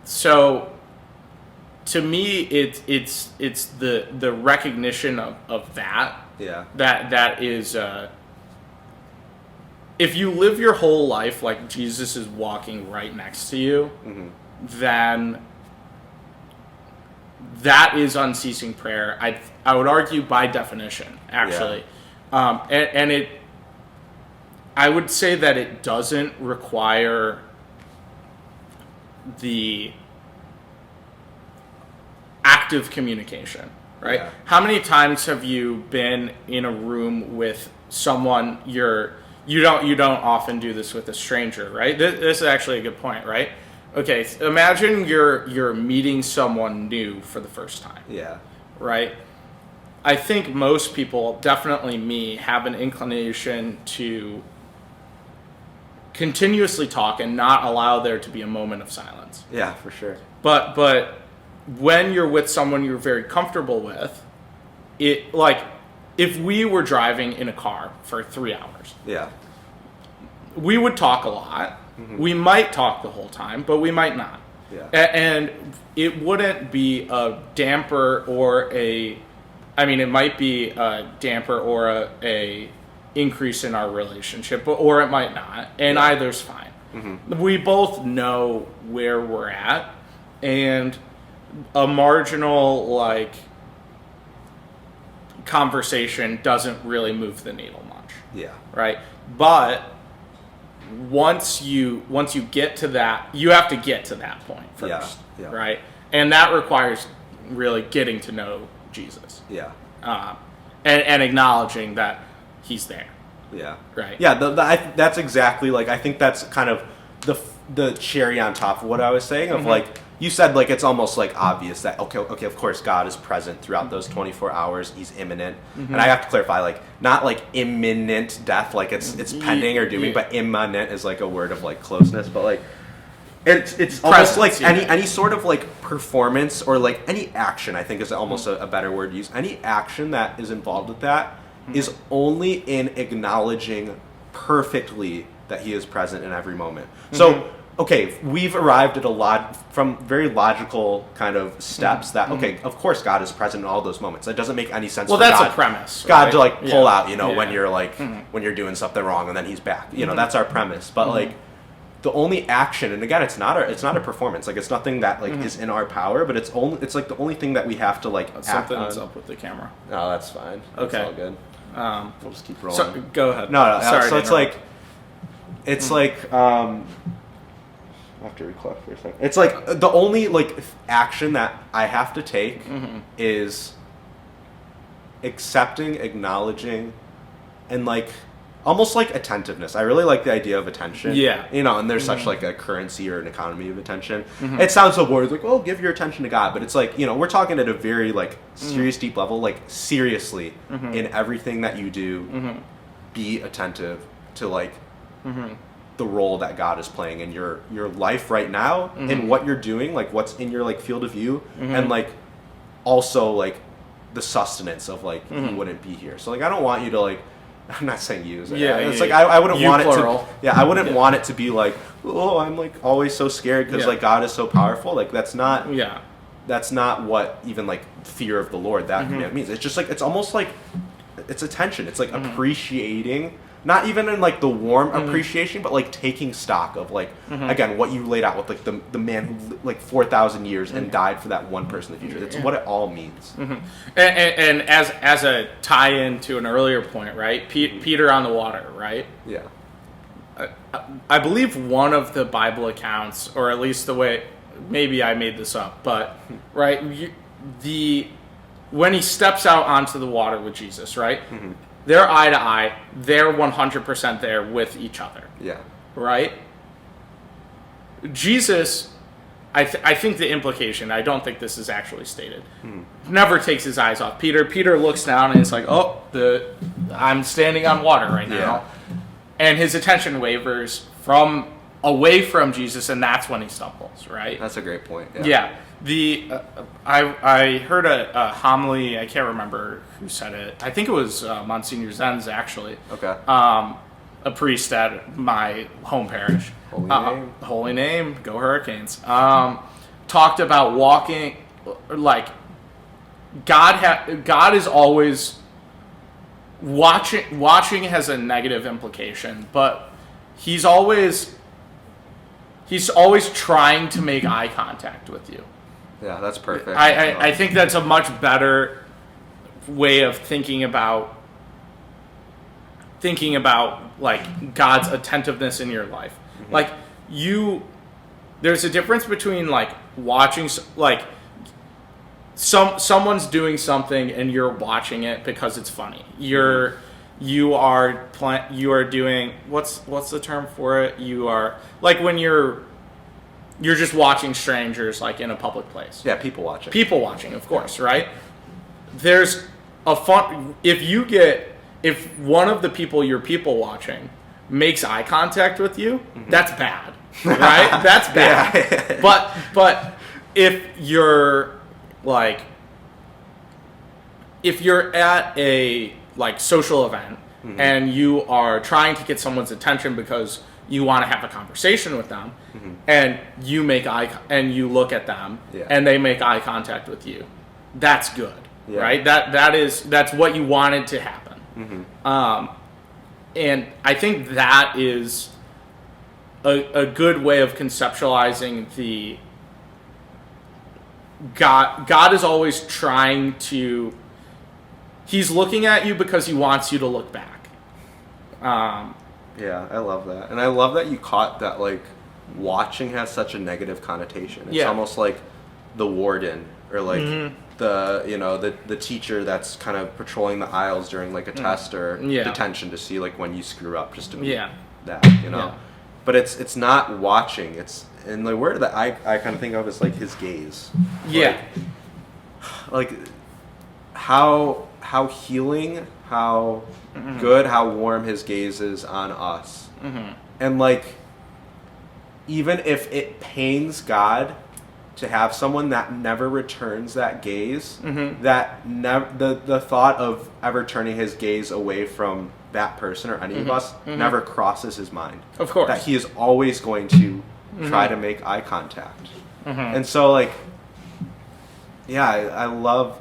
So to me, it's the recognition of that. Yeah. That is. If you live your whole life like Jesus is walking right next to you, then that is unceasing prayer. I would argue by definition, actually. And it, I would say that it doesn't require the active communication, right? Yeah. How many times have you been in a room with someone you don't often do this with a stranger, right? This is actually a good point, right? Okay, imagine you're meeting someone new for the first time. Yeah. Right? I think most people, definitely me, have an inclination to continuously talk and not allow there to be a moment of silence. Yeah, for sure. But when you're with someone you're very comfortable with, it like if we were driving in a car for 3 hours, we would talk a lot. We might talk the whole time, but we might not. Yeah. And it wouldn't be a damper or it might be a damper or a increase in our relationship, or it might not. And either's fine. We both know where we're at, and a marginal like conversation doesn't really move the needle much. Yeah. Right? But once you get to that, you have to get to that point first. Yeah. Right? And that requires really getting to know Jesus. Yeah. And acknowledging that He's there. Yeah. Right. Yeah, that's exactly, like, I think that's kind of the cherry on top of what I was saying of like, you said like it's almost like obvious that okay, of course God is present throughout those 24 hours. He's imminent, and I have to clarify, like not like imminent death, like it's pending or doing, but imminent is like a word of like closeness, but like it's almost like any sort of like performance or like any action. I think is almost a better word used. Any action that is involved with that is only in acknowledging perfectly that He is present in every moment. So. Okay, we've arrived at a lot from very logical kind of steps that, okay, of course God is present in all those moments. That doesn't make any sense for that's God. a premise. God right? to like pull out, when you're like, when you're doing something wrong and then He's back. That's our premise. But like the only action, and again, it's not a performance. Like it's nothing that like is in our power, but it's like the only thing that we have to like act Something's on. up with the camera. No, that's fine. That's Okay. all good. We'll just keep rolling. So, go ahead. No. Sorry. So it's like I have to recollect for a second. It's like the only like action that I have to take is accepting, acknowledging, and like almost like attentiveness. I really like the idea of attention. Yeah. And there's such like a currency or an economy of attention. It sounds so boring. It's like, oh, give your attention to God. But it's like, we're talking at a very like serious, deep level. Like seriously, in everything that you do, be attentive to like the role that God is playing in your life right now, and what you're doing, like what's in your like field of view, and like also like the sustenance of like you wouldn't be here. So like I don't want you to like, I'm not saying you. It's like I wouldn't want plural. it to. Yeah, I wouldn't want it to be like, oh, I'm like always so scared because like God is so powerful. Like that's not. Yeah. That's not what even like fear of the Lord that means. It's just like it's almost like it's attention. It's like appreciating. Not even in like the warm appreciation, but like taking stock of like again what you laid out with like the man who lived, like 4,000 years and died for that one person in the future. That's what it all means. And as a tie-in to an earlier point, right? Peter on the water, right? Yeah. I believe one of the Bible accounts, or at least the way, maybe I made this up, but right, when he steps out onto the water with Jesus, right? They're eye to eye. They're 100% there with each other. Yeah. Right? Jesus, I think the implication, I don't think this is actually stated, never takes his eyes off Peter. Peter looks down and it's like, oh, I'm standing on water right now. Yeah. And his attention wavers away from Jesus, and that's when he stumbles, right? That's a great point. Yeah. I heard a homily. I can't remember who said it. I think it was Monsignor Zenz, actually. Okay. A priest at my home parish. Holy name. Go Hurricanes. Talked about walking, like God is always watching. Watching has a negative implication, but He's always trying to make eye contact with you. Yeah, that's perfect. I think that's a much better way of thinking about like God's attentiveness in your life. Like there's a difference between like watching, like someone's doing something and you're watching it because it's funny. You are doing, what's the term for it? You are like when you're just watching strangers like in a public place. Yeah, people watching. People watching, of course, right? There's a fun, if one of the people you're people watching makes eye contact with you, that's bad, right? That's bad. Yeah. But if you're at a like social event and you are trying to get someone's attention because you want to have a conversation with them, and you you look at them, and they make eye contact with you, that's good, right? That's what you wanted to happen. And I think that is a good way of conceptualizing the God is always trying to. He's looking at you because he wants you to look back. Yeah, I love that. And I love that you caught that, like, watching has such a negative connotation. It's almost like the warden or, like, the teacher that's kind of patrolling the aisles during, like, a test or detention to see, like, when you screw up just to be that, but it's not watching. It's and the word that I kind of think of is like his gaze. Yeah. Like how healing, how good, how warm his gaze is on us. And like even if it pains God to have someone that never returns that gaze, that the thought of ever turning his gaze away from that person or any of us never crosses his mind. Of course. That he is always going to try to make eye contact. And so like, yeah, I love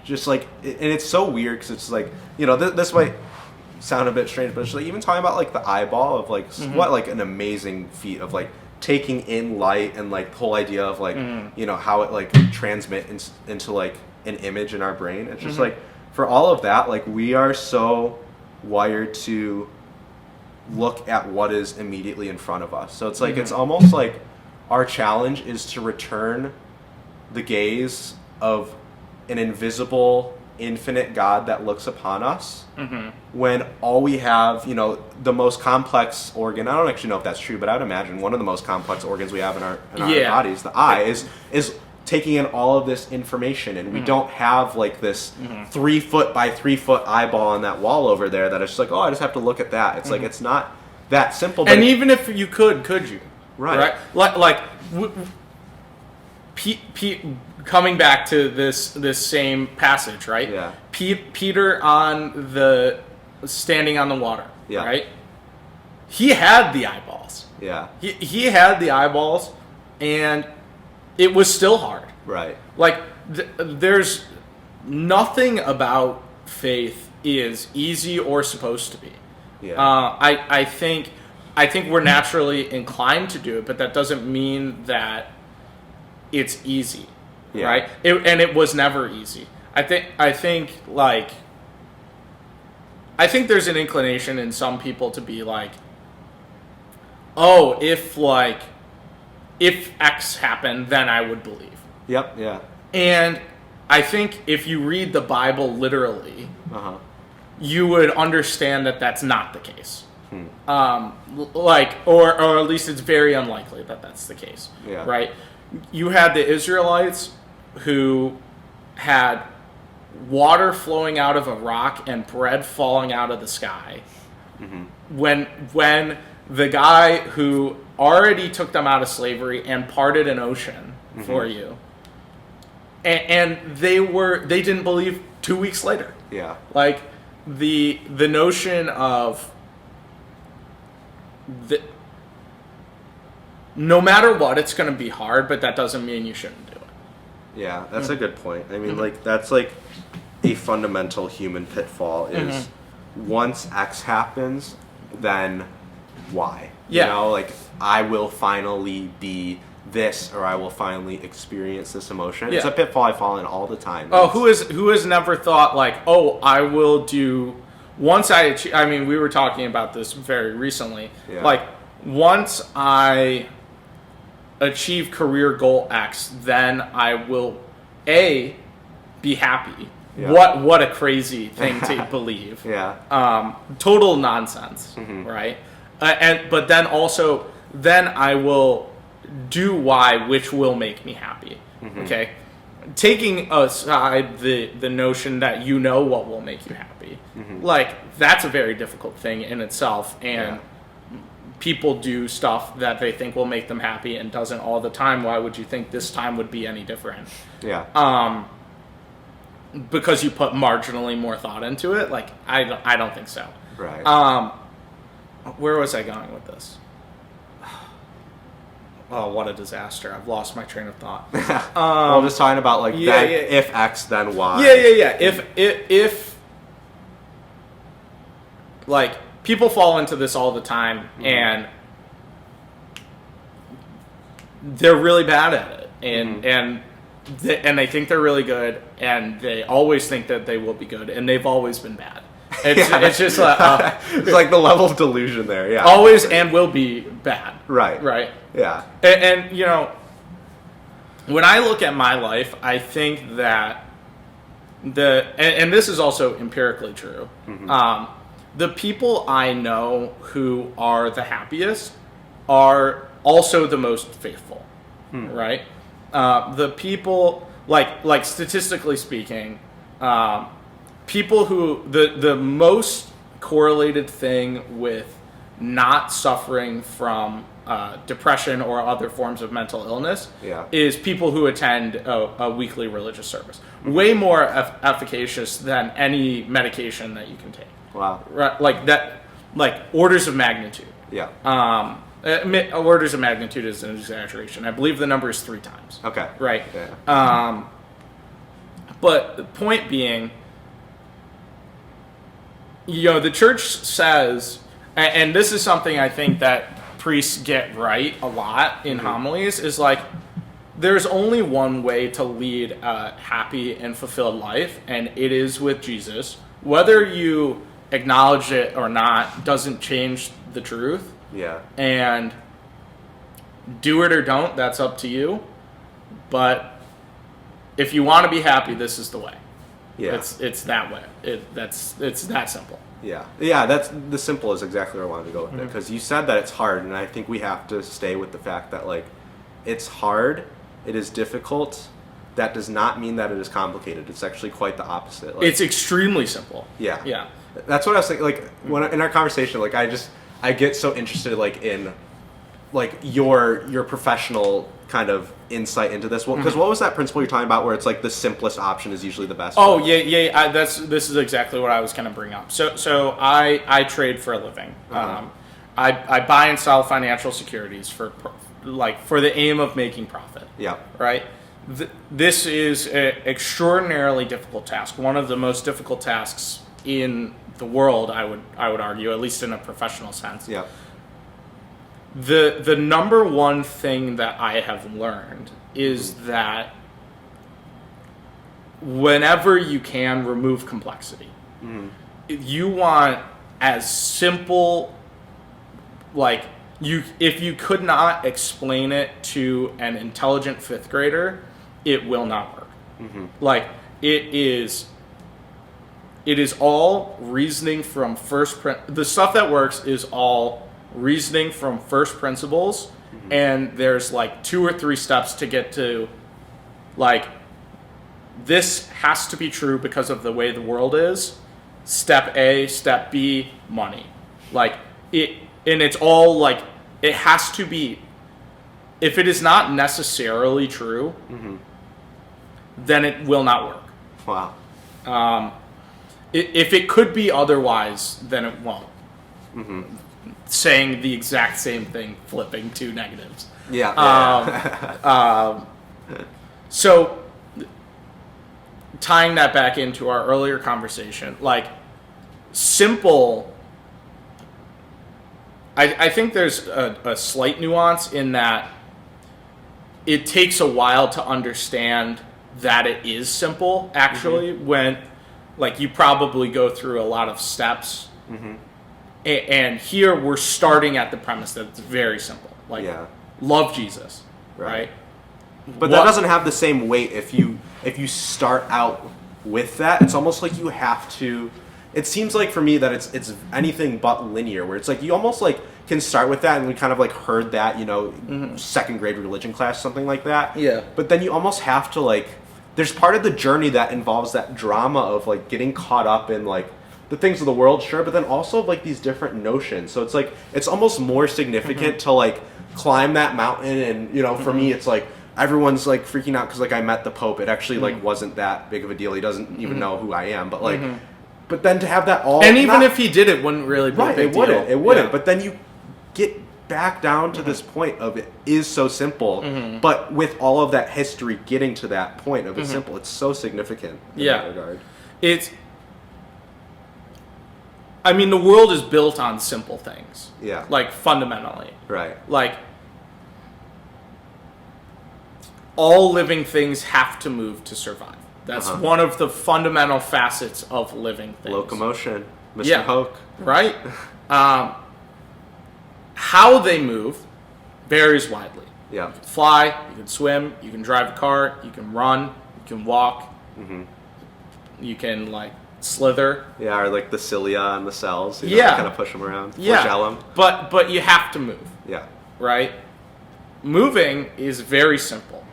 just like, and it's so weird because it's like, you know, this might sound a bit strange, but it's like even talking about like the eyeball of like what like an amazing feat of like taking in light and like the whole idea of like you know how it like transmits into like an image in our brain. It's just like for all of that, like we are so wired to look at what is immediately in front of us. So it's like it's almost like our challenge is to return the gaze of an invisible infinite God that looks upon us when all we have, you know, the most complex organ, I don't actually know if that's true, but I would imagine one of the most complex organs we have in our bodies, the eye, is taking in all of this information, and we don't have like this 3 foot by 3 foot eyeball on that wall over there that is just like, oh, I just have to look at that. It's like it's not that simple. But and even if you could you? Right. Coming back to this same passage, right? Yeah. Peter on the standing on the water, Yeah. right? He had the eyeballs. Yeah. He had the eyeballs, and it was still hard. Right. Like there's nothing about faith is easy or supposed to be. Yeah. I think we're naturally inclined to do it, but that doesn't mean that it's easy, Yeah. right? It was never easy. I think there's an inclination in some people to be like, oh, if X happened, then I would believe. Yep. Yeah. And I think if you read the Bible literally, you would understand that that's not the case. Or at least it's very unlikely that that's the case. Yeah. Right? You had the Israelites who had water flowing out of a rock and bread falling out of the sky. When the guy who already took them out of slavery and parted an ocean for you, and they didn't believe 2 weeks later. Yeah. Like the notion of no matter what, it's going to be hard, but that doesn't mean you shouldn't do it. Yeah, that's a good point. I mean, like, that's like a fundamental human pitfall is once X happens, then Y. Yeah. You know, like, I will finally be this, or I will finally experience this emotion. Yeah. It's a pitfall I fall in all the time. Oh, who has never thought like, oh, I will do once I achieve, I mean, we were talking about this very recently. Yeah. Like, once I achieve career goal X, then I will be happy. Yeah. What a crazy thing to believe. Yeah. Total nonsense, right? But then also, then I will do Y, which will make me happy. Okay, taking aside the notion that you know what will make you happy, like that's a very difficult thing in itself, and people do stuff that they think will make them happy and doesn't all the time. Why would you think this time would be any different? Yeah. Because you put marginally more thought into it. Like I don't think so. Right. Where was I going with this? Oh, what a disaster. I've lost my train of thought. Well, I'm just talking about, like, if X, then Y. Yeah. If like, people fall into this all the time, and they're really bad at it. And they think they're really good, and they always think that they will be good, and they've always been bad. It's just like it's like the level of delusion there. Yeah, always and will be bad. Right. Yeah. And you know, when I look at my life, I think that and this is also empirically true. The people I know who are the happiest are also the most faithful, right? The people, like statistically speaking, people who the most correlated thing with not suffering from depression or other forms of mental illness is people who attend a weekly religious service. Way more efficacious than any medication that you can take. Wow. Right, like that, like orders of magnitude. Yeah. Orders of magnitude is an exaggeration. I believe the number is 3 times. Okay. Right. Yeah. But the point being, the church says, and this is something I think that priests get right a lot in homilies, is like, there's only one way to lead a happy and fulfilled life, and it is with Jesus. Whether you acknowledge it or not doesn't change the truth. Yeah. And do it or don't, that's up to you. But if you want to be happy, this is the way. Yeah. It's that way. It's that simple. Yeah. Yeah, that's the simple is exactly where I wanted to go with it. Because you said that it's hard, and I think we have to stay with the fact that, like, it's hard, it is difficult. That does not mean that it is complicated. It's actually quite the opposite. Like, it's extremely simple. Yeah. Yeah. That's what I was thinking. Like, when in our conversation, like, I get so interested, like, in, like, your professional kind of insight into this. Well, because what was that principle you're talking about where it's like the simplest option is usually the best? Oh, yeah. This is exactly what I was going to bring up. So I trade for a living. I buy and sell financial securities for the aim of making profit. Yeah. Right. This is an extraordinarily difficult task. One of the most difficult tasks in the world, I would argue, at least in a professional sense. Yeah. The number one thing that I have learned is that whenever you can remove complexity, you want as simple, like, if you could not explain it to an intelligent 5th grader, it will not work. Like, it is all reasoning from the stuff that works is all reasoning from first principles, and there's like 2 or 3 steps to get to, like, this has to be true because of the way the world is. Step A, step B, money. Like, and it's all like, it has to be, if it is not necessarily true, then it will not work. Wow. If it could be otherwise, then it won't. Saying the exact same thing, flipping 2 negatives. Yeah. So, tying that back into our earlier conversation, like, simple, I think there's a slight nuance in that it takes a while to understand that it is simple, actually, when, like, you probably go through a lot of steps. And here we're starting at the premise that it's very simple. Like, love Jesus, right? But that doesn't have the same weight if you start out with that. It's almost like you have to. It seems like for me that it's anything but linear, where it's like you almost like can start with that, and we kind of like heard that, 2nd grade religion class, something like that. Yeah. But then you almost have to, like, there's part of the journey that involves that drama of, like, getting caught up in, like, the things of the world, sure, but then also like these different notions. So it's like it's almost more significant to like climb that mountain, and for me it's like everyone's like freaking out because like I met the Pope. It actually like wasn't that big of a deal. He doesn't even know who I am, but like, but then to have that all, and even if he did, it wouldn't really be a big deal. It wouldn't. But then you get back down to this point of it is so simple, but with all of that history getting to that point of it's simple, it's so significant in that regard. I mean, the world is built on simple things. Yeah. Like, fundamentally. Right. Like, all living things have to move to survive. That's one of the fundamental facets of living things. Locomotion. Mr. Hoke. Right? How they move varies widely. Yeah. You can fly, you can swim, you can drive a car, you can run, you can walk, you can, like, slither. Yeah, or like the cilia and the cells. You Yeah. kind of push them around. Yeah. Flagellum. But you have to move. Yeah. right? Moving is very simple.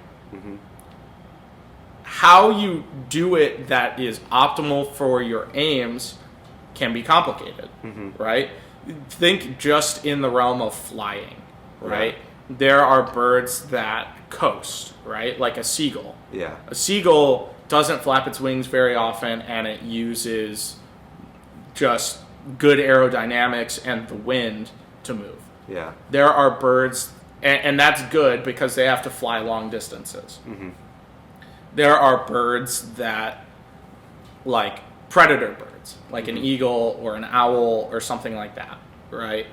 How you do it that is optimal for your aims can be complicated, right? Think just in the realm of flying, right? Yeah. There are birds that coast, right? Like a seagull. Yeah. A seagull doesn't flap its wings very often, and it uses just good aerodynamics and the wind to move. Yeah. There are birds, and that's good because they have to fly long distances. There are birds that, like predator birds, like an eagle or an owl or something like that, right?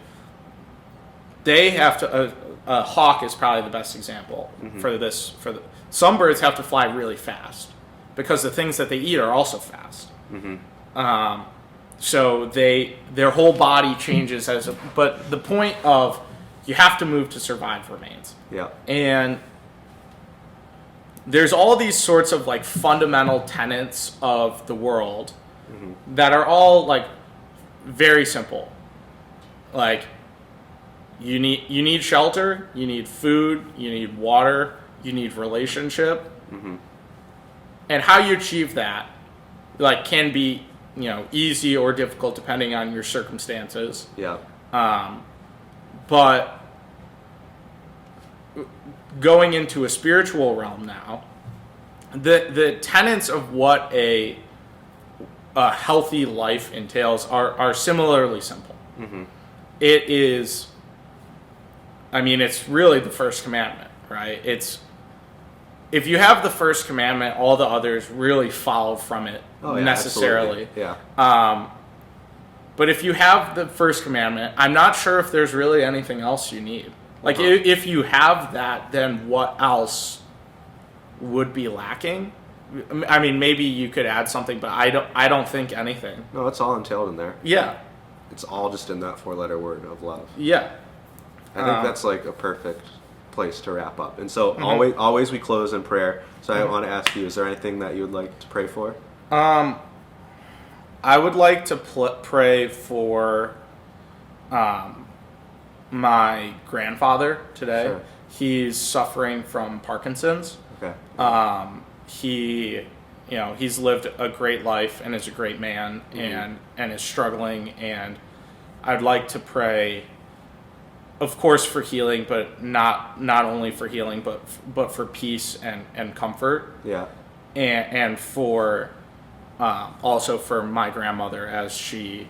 They have to. A hawk is probably the best example for this. Some birds have to fly really fast because the things that they eat are also fast. So their whole body changes but the point of you have to move to survive remains. Yeah. And there's all these sorts of like fundamental tenets of the world that are all like very simple. Like you need shelter, you need food, you need water, you need relationship. And how you achieve that like can be, easy or difficult depending on your circumstances. Yeah. But going into a spiritual realm now, the tenets of what a healthy life entails are similarly simple. It is, it's really the first commandment, right? If you have the first commandment, all the others really follow from it necessarily. Absolutely. Yeah. But if you have the first commandment, I'm not sure if there's really anything else you need. Like, if you have that, then what else would be lacking? Maybe you could add something, but I don't think anything. No, it's all entailed in there. Yeah. It's all just in that 4-letter word of love. Yeah. I think that's like a perfect place to wrap up. And so always we close in prayer. So I want to ask you, is there anything that you would like to pray for? I would like to pray for my grandfather today. Sure. He's suffering from Parkinson's. Okay. He's lived a great life and is a great man and is struggling, and I'd like to pray, of course, for healing, but not only for healing, but for peace and comfort. Yeah. And for also for my grandmother as she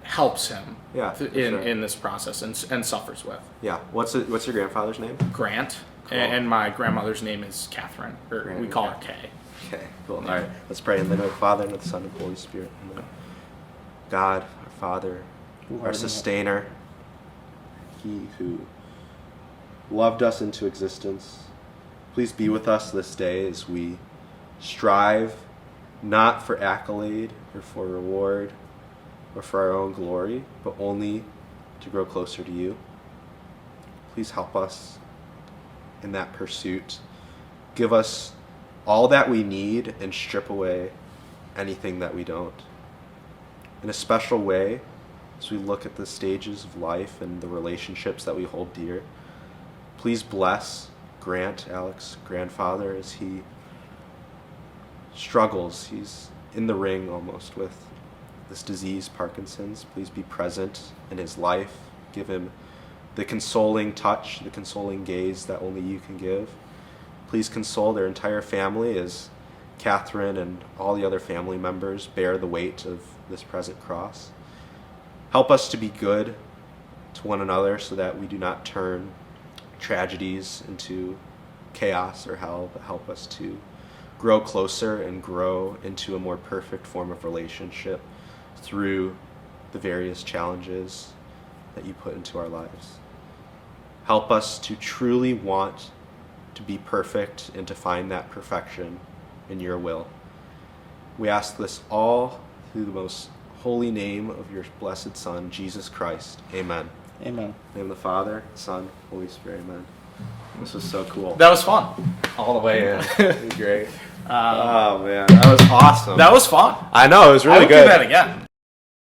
helps him in this process and suffers with. Yeah. What's your grandfather's name? Grant. Cool. And my grandmother's name is Catherine, or Grant, we call okay. her Kay. Okay, cool. All right, let's pray in the name of the Father, and of the Son, and of the Holy Spirit. Amen. God, our Father, our sustainer, He who loved us into existence, please be with us this day as we strive not for accolade or for reward or for our own glory, but only to grow closer to you. Please help us in that pursuit. Give us all that we need and strip away anything that we don't. In a special way, as we look at the stages of life and the relationships that we hold dear, please bless Grant, Alec's grandfather, as he struggles. He's in the ring almost with this disease, Parkinson's. Please be present in his life. Give him the consoling touch, the consoling gaze that only you can give. Please console their entire family as Catherine and all the other family members bear the weight of this present cross. Help us to be good to one another so that we do not turn tragedies into chaos or hell, but help us to grow closer and grow into a more perfect form of relationship through the various challenges that you put into our lives. Help us to truly want to be perfect and to find that perfection in your will. We ask this all through the most holy name of your blessed Son, Jesus Christ. Amen. Amen. In the name of the Father, Son, Holy Spirit. Amen. This was so cool. That was fun. All the way in. It was great. Oh, man. That was awesome. That was fun. I know. It was really I would good. do that again.